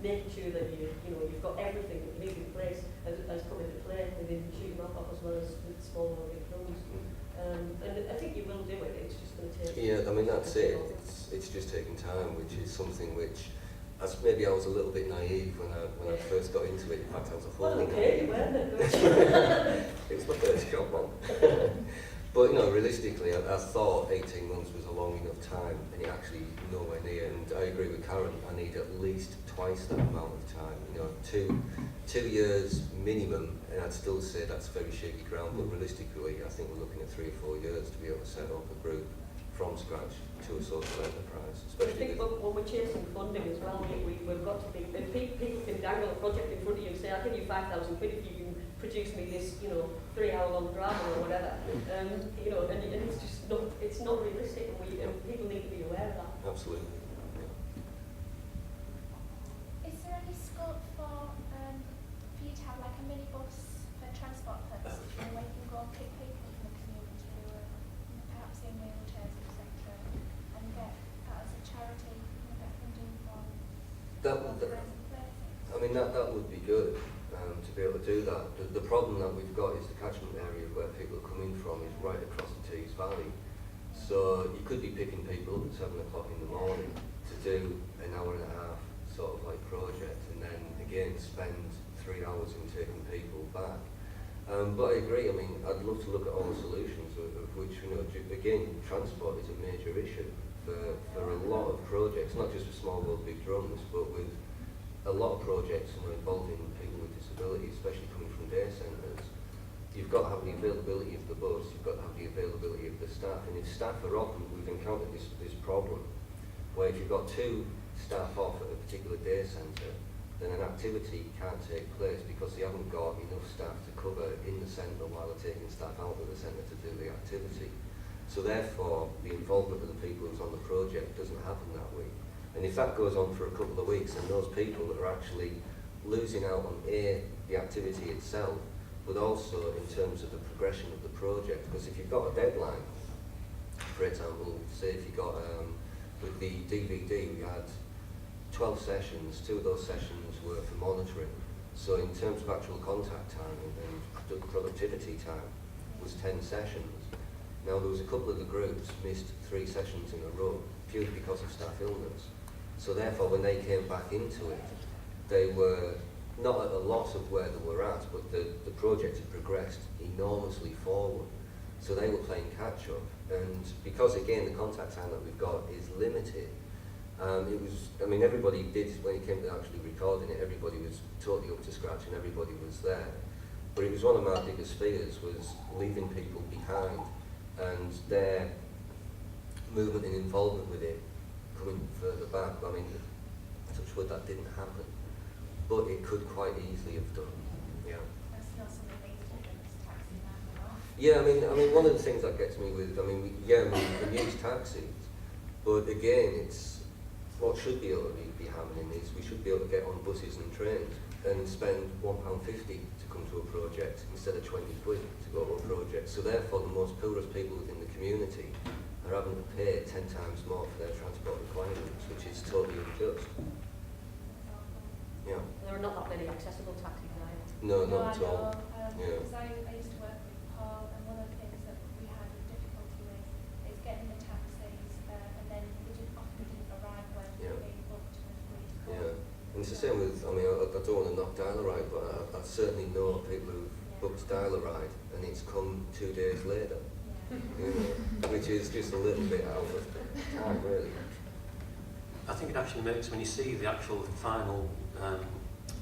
making sure that you've got everything that you need in place has come into play within Shooting Map as well as with Small World Big Drums. And I think you will do it. It's just going to take. Yeah, I mean that's it. It's just taking time, which is something which. Maybe I was a little bit naive when I first got into it. In fact, I was a whole. Well, okay, you weren't. It was my first job, man. But realistically, I thought 18 months was a long enough time, and it actually nowhere near. And I agree with Karen. I need at least twice that amount of time. 2 years minimum, and I'd still say that's very shaky ground. But realistically, I think we're looking at 3 or 4 years to be able to set up a group from scratch to a social enterprise. I think when we're chasing funding as well, we've got to be. If people can dangle a project in front of you and say, "I'll give you 5,000 quid if you can produce me this, you know, 3-hour-long drama or whatever. You know, and it's just not, it's not realistic, and people need to be aware of that. Absolutely. Is there any scope for you to have like a minibus for transport purposes, you know, where you can go and pick people from the community who are perhaps in wheelchairs, etc., and get that as a charity, you know, get funding for I mean, that would be good to be able to do that. The problem that we've got is the catchment area where people are coming from is right across the Tees Valley. So you could be picking people at 7 o'clock in the morning to do an hour and a half sort of like project, and then again spend 3 hours in taking people back. But I agree, I mean, I'd love to look at all the solutions of which, you know, again, transport is a major issue for a lot of projects, not just for Small World Big Drums, but with a lot of projects, you know, involving people with disabilities, especially coming from day centres. You've got to have the availability of the bus, you've got to have the availability of the staff, and if staff are off, we've encountered this problem, where if you've got 2 staff off at a particular day centre, then an activity can't take place because they haven't got enough staff to cover in the centre while they're taking staff out of the centre to do the activity. So therefore, the involvement of the people who's on the project doesn't happen that week. And if that goes on for a couple of weeks, then those people are actually losing out on the activity itself, but also in terms of the progression of the project. Because if you've got a deadline, for example, say if you got, with the DVD, we had 12 sessions, 2 of those sessions were for monitoring. So in terms of actual contact time and productivity time was 10 sessions. Now there was a couple of the groups missed 3 sessions in a row, purely because of staff illness. So therefore when they came back into it, they were not at a loss of where they were at, but the project had progressed enormously forward. So they were playing catch up. And because again the contact time that we've got is limited, it was, I mean, everybody did, when it came to actually recording it, everybody was totally up to scratch and everybody was there. But it was one of my biggest fears, was leaving people behind and their movement and involvement with it coming further back. I mean, touch wood, that didn't happen. But it could quite easily have done, yeah. That's not something they do as taxi now, Yeah, I mean, one of the things that gets me with, I mean, we use taxis, but again, it's, what should be able to be happening is we should be able to get on buses and trains and spend £1.50 to come to a project instead of 20 quid to go to a project. So therefore, the most poorest people within the community are having to pay 10 times more for their transport requirements, which is totally unjust. Yeah. There are not that many accessible taxis either. No, not at all. Because I used to work with Paul, and one of the things that we had difficulty with is getting the taxis, and then they often didn't arrive when they were being booked and agreed to come. Yeah, and it's the same with, I mean, I don't want to knock Dial-A-Ride, but I certainly know people who've booked Dial-A-Ride and it's come 2 days later, you know, which is just a little bit out of time, really. I think it actually makes, when you see the actual final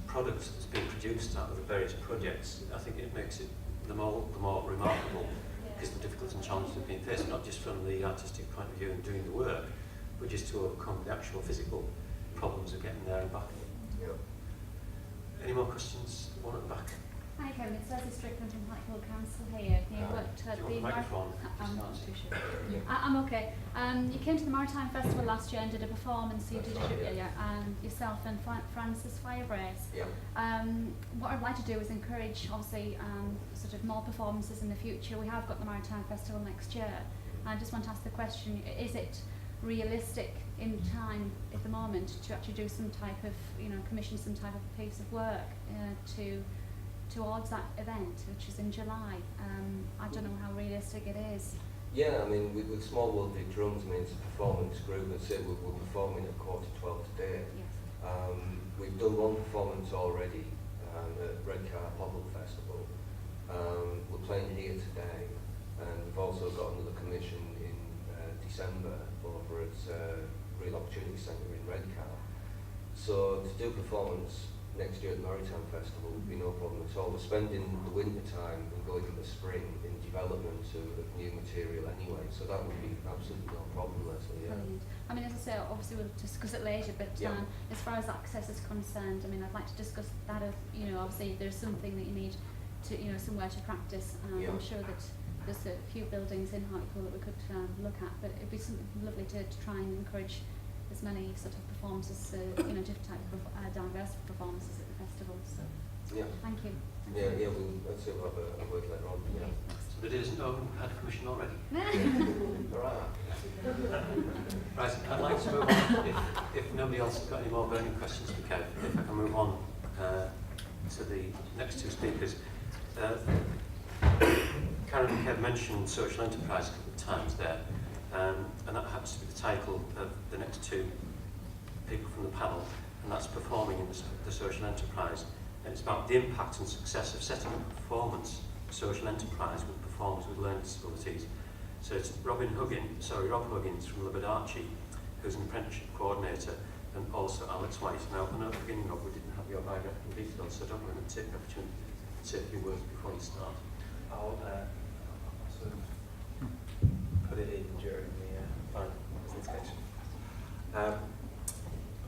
product that's being produced out of the various projects, I think it makes it the more remarkable, because the difficulties and challenges have been faced, not just from the artistic point of view and doing the work, but just to overcome the actual physical problems of getting there and back. Yeah. Any more questions? One at the back. Hi Kevin, it's Leslie Strickland from Blackpool Council here. You worked at Do you want the microphone? I'm not too sure. I'm okay. You came to the Maritime Festival last year and did a performance. You did yourself and Francis Firebrace. Yeah. What I'd like to do is encourage, obviously, sort of more performances in the future. We have got the Maritime Festival next year. I just want to ask the question: is it realistic in time at the moment to actually do some type of, commission some type of piece of work towards that event, which is in July? I don't know how realistic it is. Yeah, I mean, with Small World Big Drums, I mean, it's a performance group, and say we're performing at 11:45 today. Yes. We've done one performance already at Redcar Popple Festival. We're playing here today, and we've also got another commission in December over at Real Opportunity Centre in Redcar. So to do performance next year at the Maritime Festival would be no problem at all. We're spending the winter time and going into spring in development of new material anyway, so that would be absolutely no problem, Leslie. Yeah. Brilliant. I mean, as I say, obviously we'll discuss it later, but as far as access is concerned, I mean, I'd like to discuss that. Obviously there's something that you need to, you know, somewhere to practice. Yeah. I'm sure that there's a few buildings in Hartlepool that we could look at, but it'd be something lovely to try and encourage as many sort of performances, you know, different types of diverse performances at the festival. So Yeah. thank you. Thank Yeah, you. yeah, we'll have a word later on. Yeah. But it isn't open, had a commission already. All right. Right, I'd like to move on, if nobody else has got any more burning questions for Kev, if I can move on to the next two speakers. Karen and Kev mentioned social enterprise a couple of times there, and that happens to be the title of the next two people from the panel, and that's performing in the social enterprise. And it's about the impact and success of setting up a performance social enterprise with performers with learning disabilities. So it's Rob Huggins from Liberdarchi, who's an apprenticeship coordinator, and also Alex White. Now, I know at the beginning, Rob, we didn't have your biography details, so I don't want to take the opportunity to say a few words before you start. I'll sort of put it in during the final presentation.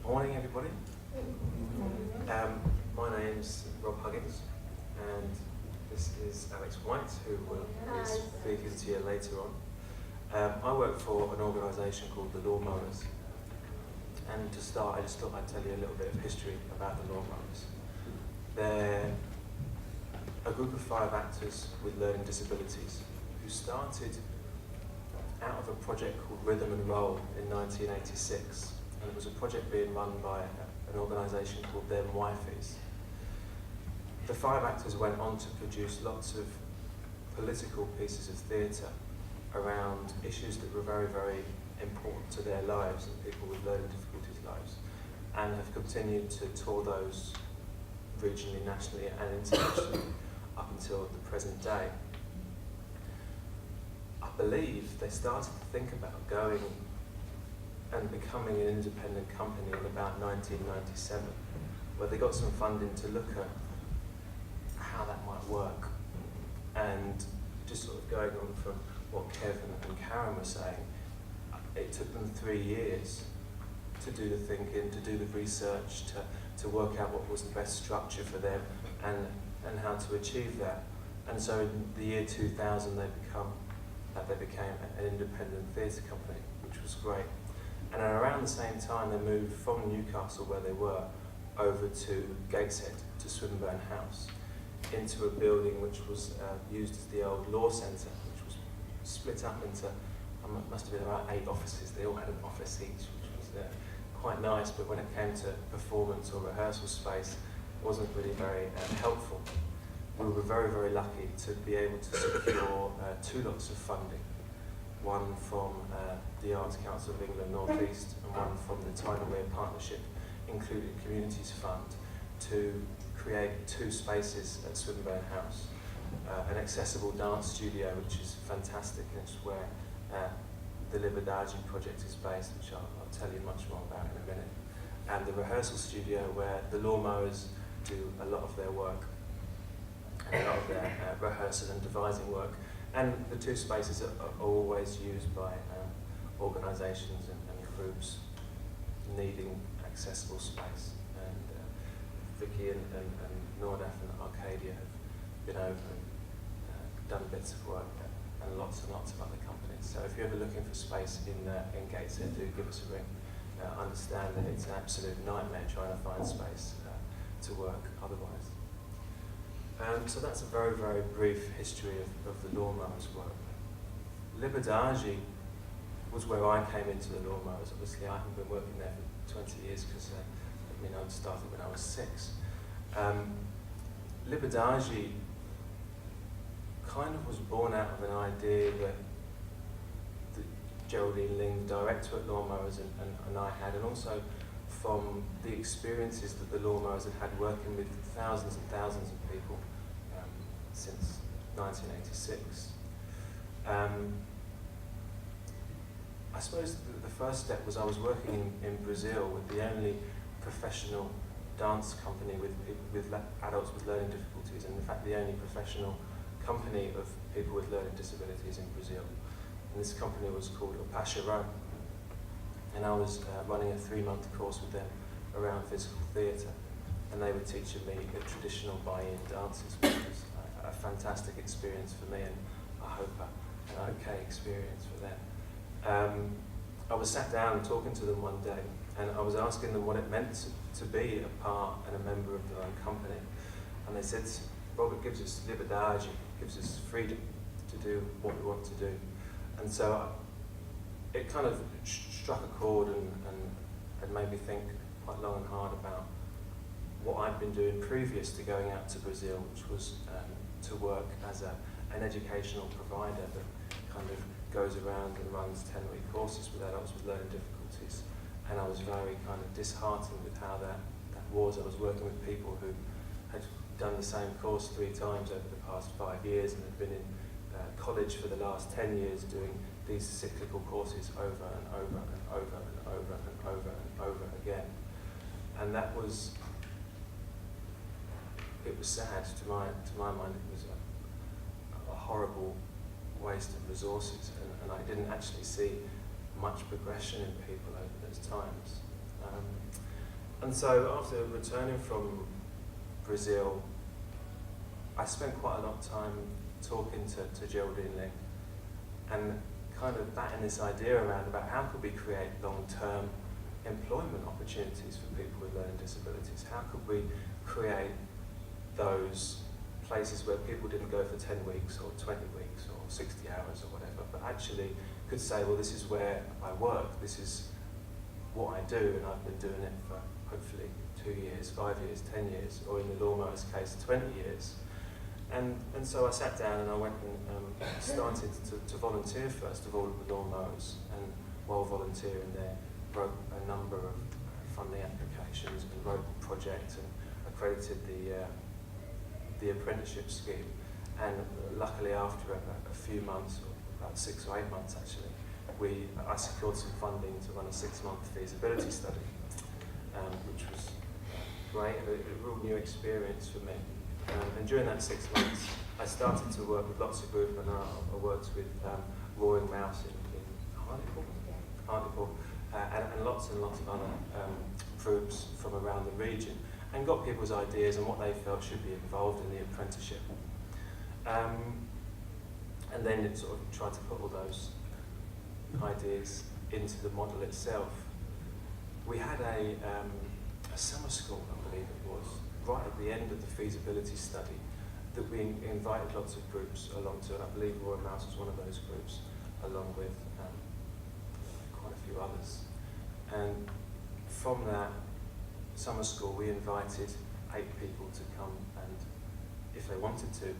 Morning, everybody. My name's Rob Huggins, and this is Alex White, who will be speaking to you later on. I work for an organisation called the Lawnmowers, and to start, I just thought I'd tell you a little bit of history about the Lawnmowers. They're a group of 5 actors with learning disabilities who started out of a project called Rhythm and Roll in 1986, and it was a project being run by an organisation called Them Wifeys. The 5 actors went on to produce lots of political pieces of theatre around issues that were very, very important to their lives and people with learning difficulties' lives, and have continued to tour those regionally, nationally and internationally up until the present day. I believe they started to think about going and becoming an independent company in about 1997, where they got some funding to look at how that might work. And just sort of going on from what Kevin and Karen were saying, it took them 3 years to do the thinking, to do the research, to work out what was the best structure for them and how to achieve that. And so in the year 2000 they became an independent theatre company, which was great. And around the same time they moved from Newcastle, where they were, over to Gateshead, to Swinburne House, into a building which was used as the old law centre, which was split up into, must have been about 8 offices. They all had an office each, which was quite nice, but when it came to performance or rehearsal space, it wasn't really very helpful. We were very, very lucky to be able to secure 2 lots of funding, one from the Arts Council of England North East and one from the Tidal Wave Partnership, including Communities Fund, to create 2 spaces at Swinburne House. An accessible dance studio, which is fantastic, and it's where the Liberdarchi project is based, which I'll tell you much more about in a minute. And the rehearsal studio, where the Lawnmowers do a lot of their work, and a lot of their rehearsal and devising work. And the 2 spaces are always used by organisations and groups needing accessible space. And Vicky and Nordaf and Arcadia have been over and done bits of work, and lots of other companies. So if you're ever looking for space in Gateshead, do give us a ring. Understand that it's an absolute nightmare trying to find space to work otherwise. So that's a very, very brief history of the Lawnmowers work. Liberdarchi was where I came into the Lawnmowers. Obviously, I haven't been working there for 20 years because I started when I was 6. Liberdarchi kind of was born out of an idea that Geraldine Ling, director at Lawnmowers, and I had, and also from the experiences that the Lawnmowers had working with thousands and thousands of people since 1986. I suppose the first step was I was working in Brazil with the only professional dance company with adults with learning difficulties, and in fact the only professional company of people with learning disabilities in Brazil. And this company was called Opashero, and I was running a 3-month course with them around physical theatre, and they were teaching me traditional buy-in dances, which was a fantastic experience for me, and I hope an okay experience for them. I was sat down talking to them one day, and I was asking them what it meant to be a part and a member of their own company. And they said, Robert gives us libertad, gives us freedom to do what we want to do. And so it kind of struck a chord and made me think quite long and hard about what I'd been doing previous to going out to Brazil, which was to work as an educational provider that kind of goes around and runs 10-week courses with adults with learning difficulties. And I was very kind of disheartened with how that was. I was working with people who had done the same course 3 times over the past 5 years and had been in college for the last 10 years doing these cyclical courses over and over and over and over and over and over again. And that was, it was sad to my mind. It was a horrible waste of resources, and I didn't actually see much progression in people over those times. And so after returning from Brazil, I spent quite a lot of time talking to Geraldine Ling, and kind of batting this idea around about how could we create long-term employment opportunities for people with learning disabilities? How could we create those places where people didn't go for 10 weeks or 20 weeks or 60 hours or whatever, but actually could say, well, this is where I work, this is what I do, and I've been doing it for hopefully 2 years, 5 years, 10 years, or in the lawnmower's case, 20 years. And so I sat down and I went and started to volunteer first of all at the lawnmowers, and while volunteering there, wrote a number of funding applications and wrote a project and accredited the apprenticeship scheme. And luckily after a few months, or about 6 or 8 months actually, I secured some funding to run a 6-month feasibility study, which was great, a real new experience for me. And during that 6 months, I started to work with lots of groups, and I worked with Roaring Mouse in Hartlepool, and lots of other groups from around the region, and got people's ideas and what they felt should be involved in the apprenticeship. And then it sort of tried to put all those ideas into the model itself. We had a summer school, I believe it was, right at the end of the feasibility study, that we invited lots of groups along to, and I believe Roaring Mouse was one of those groups, along with quite a few others. And from that summer school, we invited 8 people to come and, if they wanted to,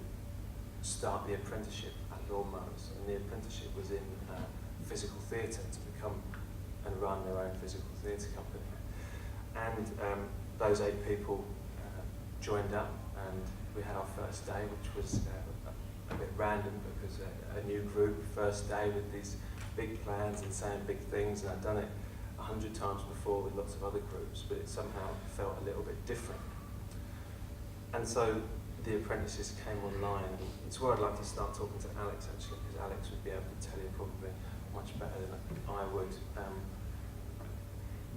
start the apprenticeship at Lawnmowers. And the apprenticeship was in physical theatre, to become and run their own physical theatre company. And those 8 people joined up, and we had our first day, which was a bit random because a new group, first day with these big plans and saying big things, and I'd done it 100 times before with lots of other groups, but it somehow felt a little bit different. And so the apprentices came online, and it's where I'd like to start talking to Alex actually, because Alex would be able to tell you probably much better than I would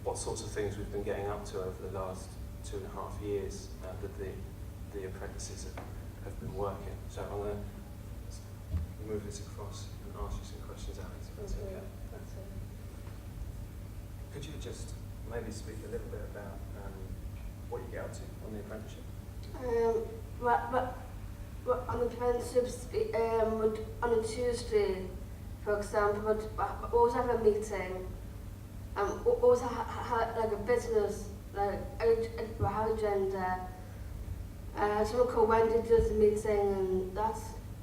what sorts of things we've been getting up to over the last 2.5 years that the apprentices have been working. So I'm going to move this across and ask you some questions, Alex, if that's okay. Could you just maybe speak a little bit about what you get up to on the apprenticeship? On the apprenticeships, on a Tuesday, for example, we always have a meeting, always have like a business, like our agenda. Someone called Wendy does the meeting, and that's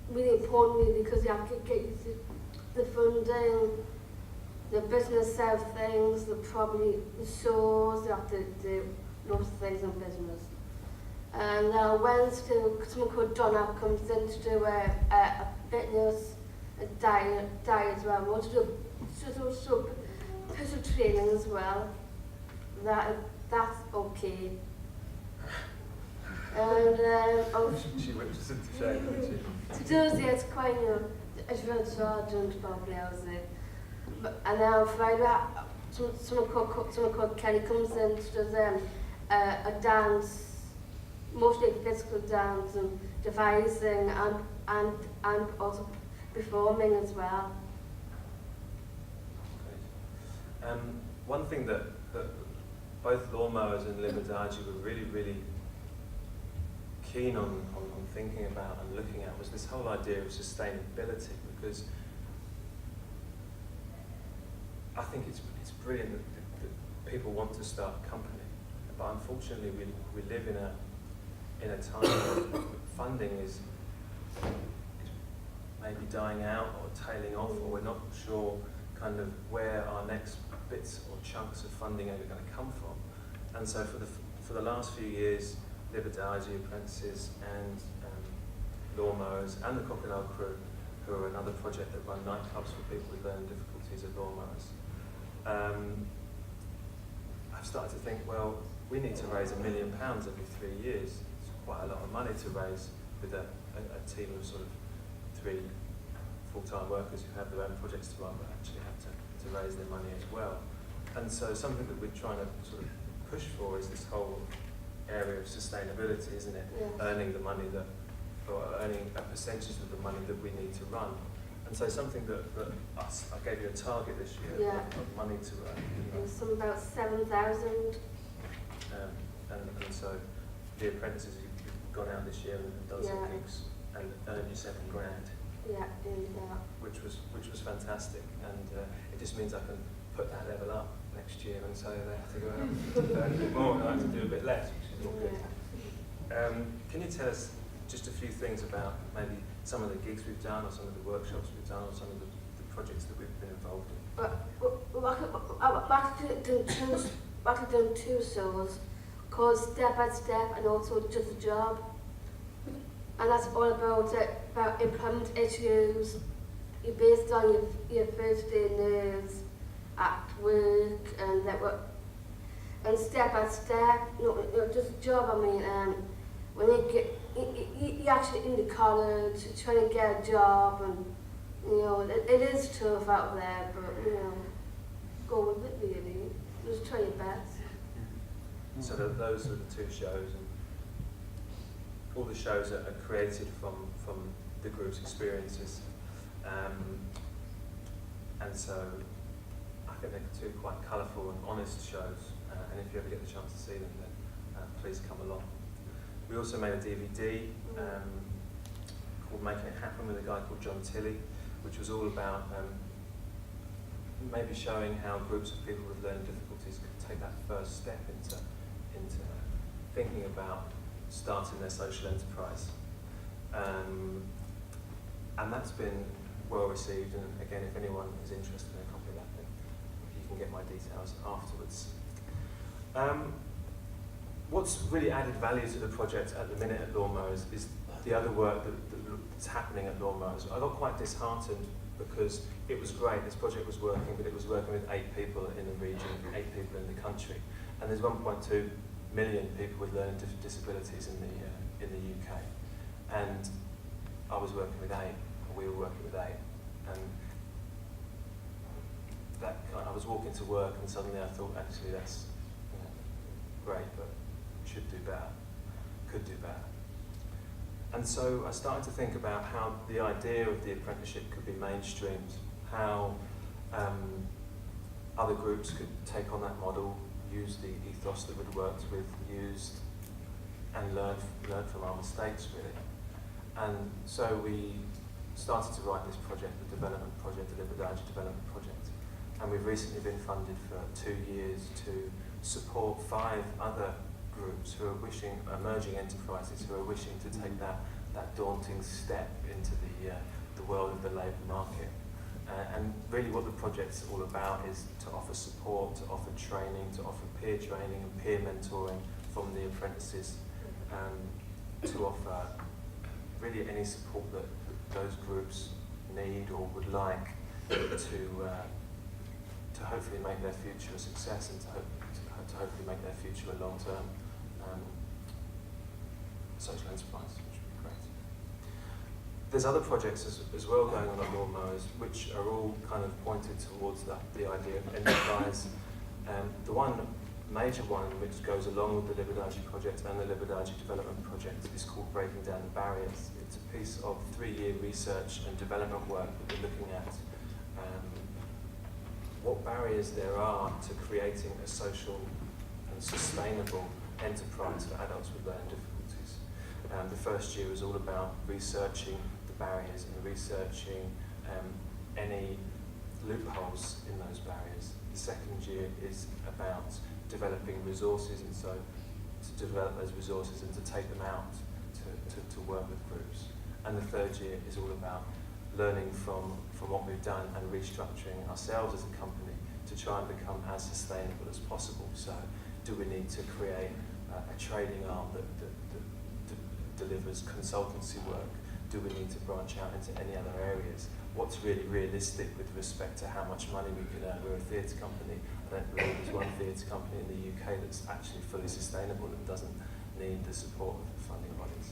really important really, because you have to get you the funding, the business side of things, the shows, you have to do lots of things in business. And Wednesday, someone called Donna comes in to do a fitness, a diet as well. We want to do personal training as well. That's okay. And she whipped us into shape, didn't she? She does, yeah, it's quite new. It's very sergeant probably, I was it. And then on Friday, someone called Kelly comes in, she does a dance mostly physical dance and devising and also performing as well. Great. One thing that both Lawnmowers and Liberdade were really keen on thinking about and looking at was this whole idea of sustainability, because I think it's brilliant that people want to start a company, but unfortunately we live in a time where funding is maybe dying out or tailing off, or we're not sure kind of where our next bits or chunks of funding are going to come from. And so for the last few years, Liberdade apprentices and Lawnmowers and the Crocodile Crew, who are another project that run nightclubs for people with learning difficulties at Lawnmowers, I've started to think, well, we need to raise £1 million every 3 years. It's quite a lot of money to raise with a team of sort of 3 full-time workers who have their own projects to run, but actually have to raise their money as well. And so something that we're trying to sort of push for is this whole area of sustainability, isn't it? Yes. Earning the money or earning a percentage of the money that we need to run. And so something that I gave you a target this year of money to earn. There's some about 7,000. And so the apprentices who've gone out this year and done some gigs and earned you £7 grand. Yeah, Which was fantastic, and it just means I can put that level up next year, and so they have to go out and earn a bit more, and I have to do a bit less, which is all good. Can you tell us just a few things about maybe some of the gigs we've done, or some of the workshops we've done, or some of the projects that we've been involved in? I've done 2 shows called Step by Step and also Just a Job. And that's all about employment issues. You're based on your first day nerves at work and and Step by Step, Just a Job. I mean, when you're actually in the college, trying to get a job, and it is tough out there, but go with it really. Just try your best. So those are the 2 shows, and all the shows are created from the group's experiences, and so I think they're 2 quite colourful and honest shows, and if you ever get the chance to see them, then please come along. We also made a DVD called Making It Happen with a guy called John Tilley, which was all about maybe showing how groups of people with learning difficulties could take that first step into thinking about starting their social enterprise. And that's been well received, and again, if anyone is interested in a copy of that, then you can get my details afterwards. What's really added value to the project at the minute at Lawnmowers is the other work that's happening at Lawnmowers. I got quite disheartened because it was great, this project was working, but it was working with 8 people in the region, 8 people in the country. And there's 1.2 million people with learning disabilities in the UK. And I was working with 8, or we were working with 8. And I was walking to work and suddenly I thought, actually that's great, but should do better, could do better. And so I started to think about how the idea of the apprenticeship could be mainstreamed, how other groups could take on that model, use the ethos that we'd worked with, used, and learn from our mistakes, really. And so we started to write this project, the development project, the Liberdade development project. And we've recently been funded for 2 years to support 5 other groups who are wishing, emerging enterprises who are wishing to take that daunting step into the world of the labour market. And really what the project's all about is to offer support, to offer training, to offer peer training and peer mentoring from the apprentices, to offer really any support that those groups need or would like to hopefully make their future a success, and to hopefully make their future a long-term social enterprise, which would be great. There's other projects as well going on at Lawnmowers, which are all kind of pointed towards the idea of enterprise. The one major one which goes along with the Liberdagi project and the Liberdagi development project is called Breaking Down the Barriers. It's a piece of 3-year research and development work that we're looking at what barriers there are to creating a social and sustainable enterprise for adults with learning difficulties. The first year is all about researching the barriers and researching any loopholes in those barriers. The second year is about developing resources, and so to develop those resources and to take them out to work with groups. And the third year is all about learning from what we've done and restructuring ourselves as a company to try and become as sustainable as possible. So do we need to create a trading arm that delivers consultancy work? Do we need to branch out into any other areas? What's really realistic with respect to how much money we can earn? We're a theatre company. I don't believe there's one theatre company in the UK that's actually fully sustainable and doesn't need the support of the funding bodies.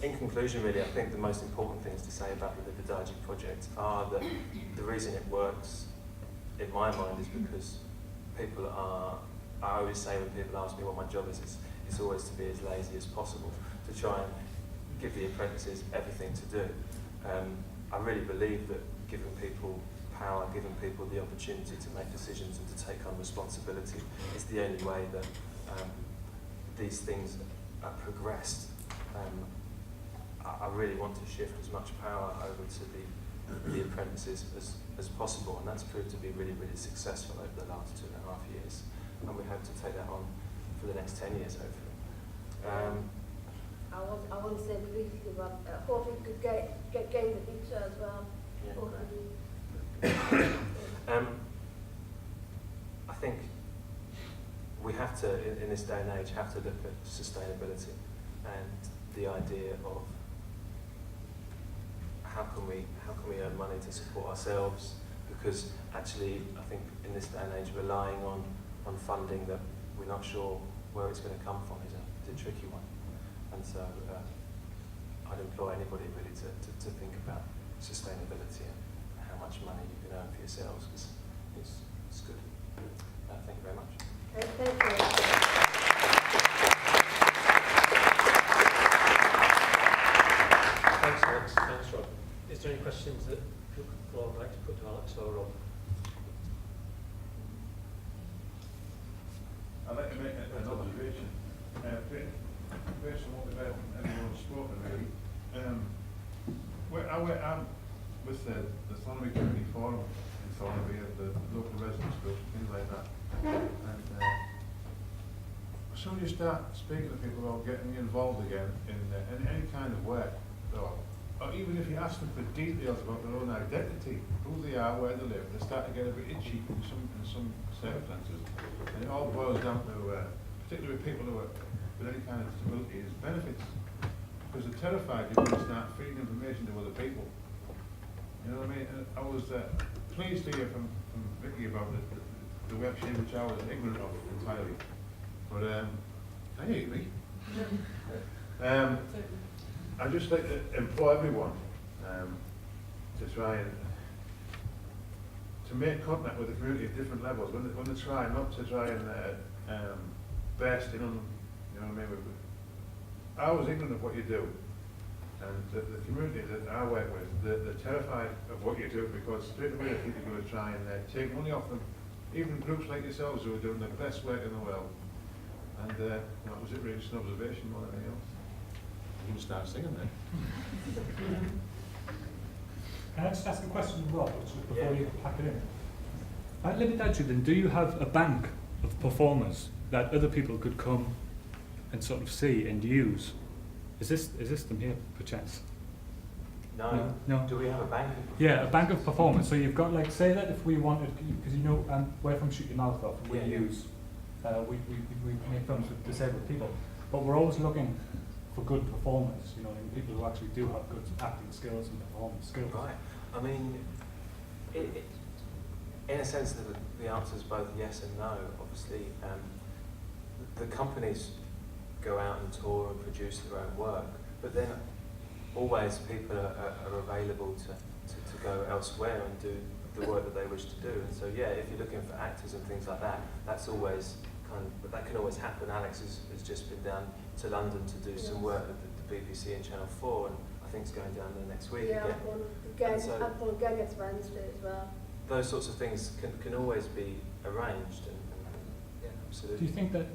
In conclusion, really, I think the most important things to say about the Liberdagi project are that the reason it works, in my mind, is because people are, I always say when people ask me what my job is, it's always to be as lazy as possible, to try and give the apprentices everything to do. I really believe that giving people power, giving people the opportunity to make decisions and to take on responsibility is the only way that these things are progressed. I really want to shift as much power over to the apprentices as possible, and that's proved to be really, really successful over the last 2.5 years, and we hope to take that on for the next 10 years, hopefully. I want to say briefly about hopefully we could get the picture as well. Yeah, I think we have to, in this day and age, have to look at sustainability and the idea of how can we earn money to support ourselves, because actually I think in this day and age relying on funding that we're not sure where it's going to come from is a tricky one. And so I'd implore anybody really to think about sustainability and how much money you can earn for yourselves, because it's good. Thank you very much. Thank you. Thanks, Alex. Thanks, Rob. Is there any questions that people would like to put to Alex or Rob? I'd like to make an observation. Based on what everyone's spoken really. I'm with the Thornaby Community Forum in Thornaby at the local residence group, things like that. And as soon as you start speaking to people about getting involved again in any kind of work, or even if you ask them for details about their own identity, who they are, where they live, they start to get a bit itchy in some circumstances. And it all boils down to, particularly with people who are with any kind of disability, is benefits. Because they're terrified you're going to start feeding information to other people. You know what I mean? And I was pleased to hear from Vicky about the website, which I was ignorant of entirely. But I hate me. I'd just like to implore everyone to try and to make contact with the community at different levels. When they try, not to try and burst in on them. You know what I mean? I was ignorant of what you do, and the community that I work with, they're terrified of what you do, because straight away people are going to try and take money off them. Even groups like yourselves who are doing the best work in the world. And that was it, really, just an observation more than anything else. You can start singing then. Can I just ask a question, Rob, before you pack it in? At Liberdagi, then, do you have a bank of performers that other people could come and sort of see and use? Is this them here, perchance? No. No. Do we have a bank? Yeah, a bank of performers. So you've got, like, say that if we wanted, because you know, we're from Shoot Your Mouth Off, and we use, we make films with disabled people, but we're always looking for good performers, you know, and people who actually do have good acting skills and performance skills. Right. I mean, in a sense, the answer is both yes and no. Obviously, the companies go out and tour and produce their own work, but then always people are available to go elsewhere and do the work that they wish to do. And so, yeah, if you're looking for actors and things like that, that's always but that can always happen. Alex has just been down to London to do some work at the BBC and Channel 4, and I think it's going down there next week Yeah, again. I'm going again next Wednesday as well. Those sorts of things can always be arranged, and yeah, absolutely. Do you think that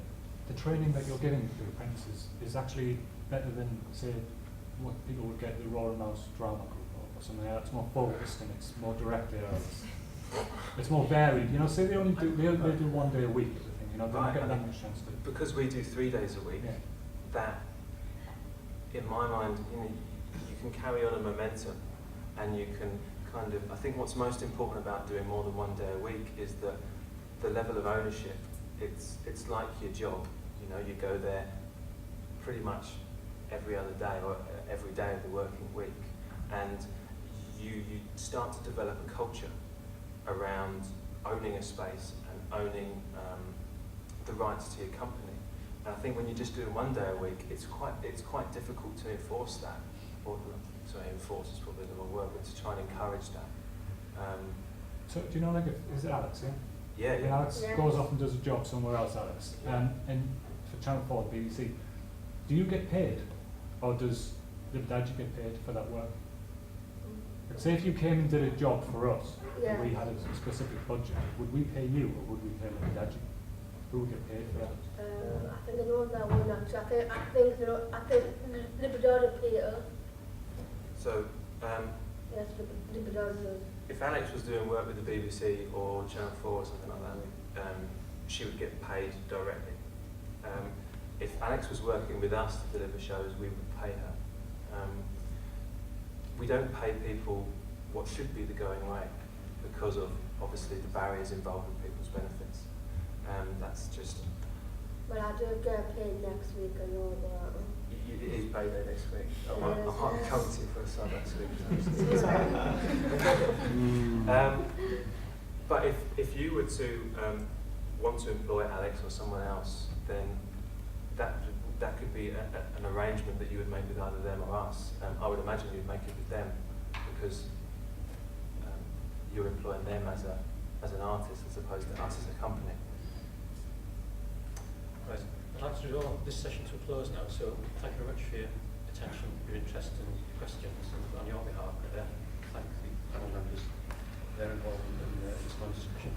the training that you're giving to the apprentices is actually better than, say, what people would get at the Royal Mouse Drama Group or something like that? It's more focused and it's more directed, or it's more varied. You know, say they only do they do 1 day a week. You know, they're not getting that much chance to. Because we do 3 days a week, Yeah. that, in my mind, you know, you can carry on a momentum, and you can kind of. I think what's most important about doing more than 1 day a week is the level of ownership. It's like your job. You know, you go there pretty much every other day or every day of the working week, and you start to develop a culture around owning a space and owning the rights to your company. And I think when you're just doing 1 day a week, it's quite difficult to enforce that. Or sorry, enforce is probably the wrong word, but to try and encourage that. So do you know, like, is it Alex? Yeah. Yeah, When yeah. Alex goes off and does a job somewhere else, Alex, and for Channel 4, BBC, do you get paid, or does Libdaji get paid for that work? Like, say if you came and did a job for us, Yeah. and we had a specific budget, would we pay you or would we pay Libdaji? Who would get paid for that? I think I know that one actually. I think Liberdor Peter. So, Yes, Liberdor does. if Alex was doing work with the BBC or Channel 4 or something like that, she would get paid directly. If Alex was working with us to deliver shows, we would pay her. We don't pay people what should be the going rate because of, obviously, the barriers involved with people's benefits. That's just... Well, I do get paid next week, I know that. It is payday next week. I might be coming to you for a sub next week. But if you were to want to employ Alex or someone else, then that could be an arrangement that you would make with either them or us. I would imagine you'd make it with them because you're employing them as an artist as opposed to us as a company. Right. I'd like to draw this session to a close now, so thank you very much for your attention, your interest and your questions, and on your behalf, thank the panel members for their involvement in this discussion.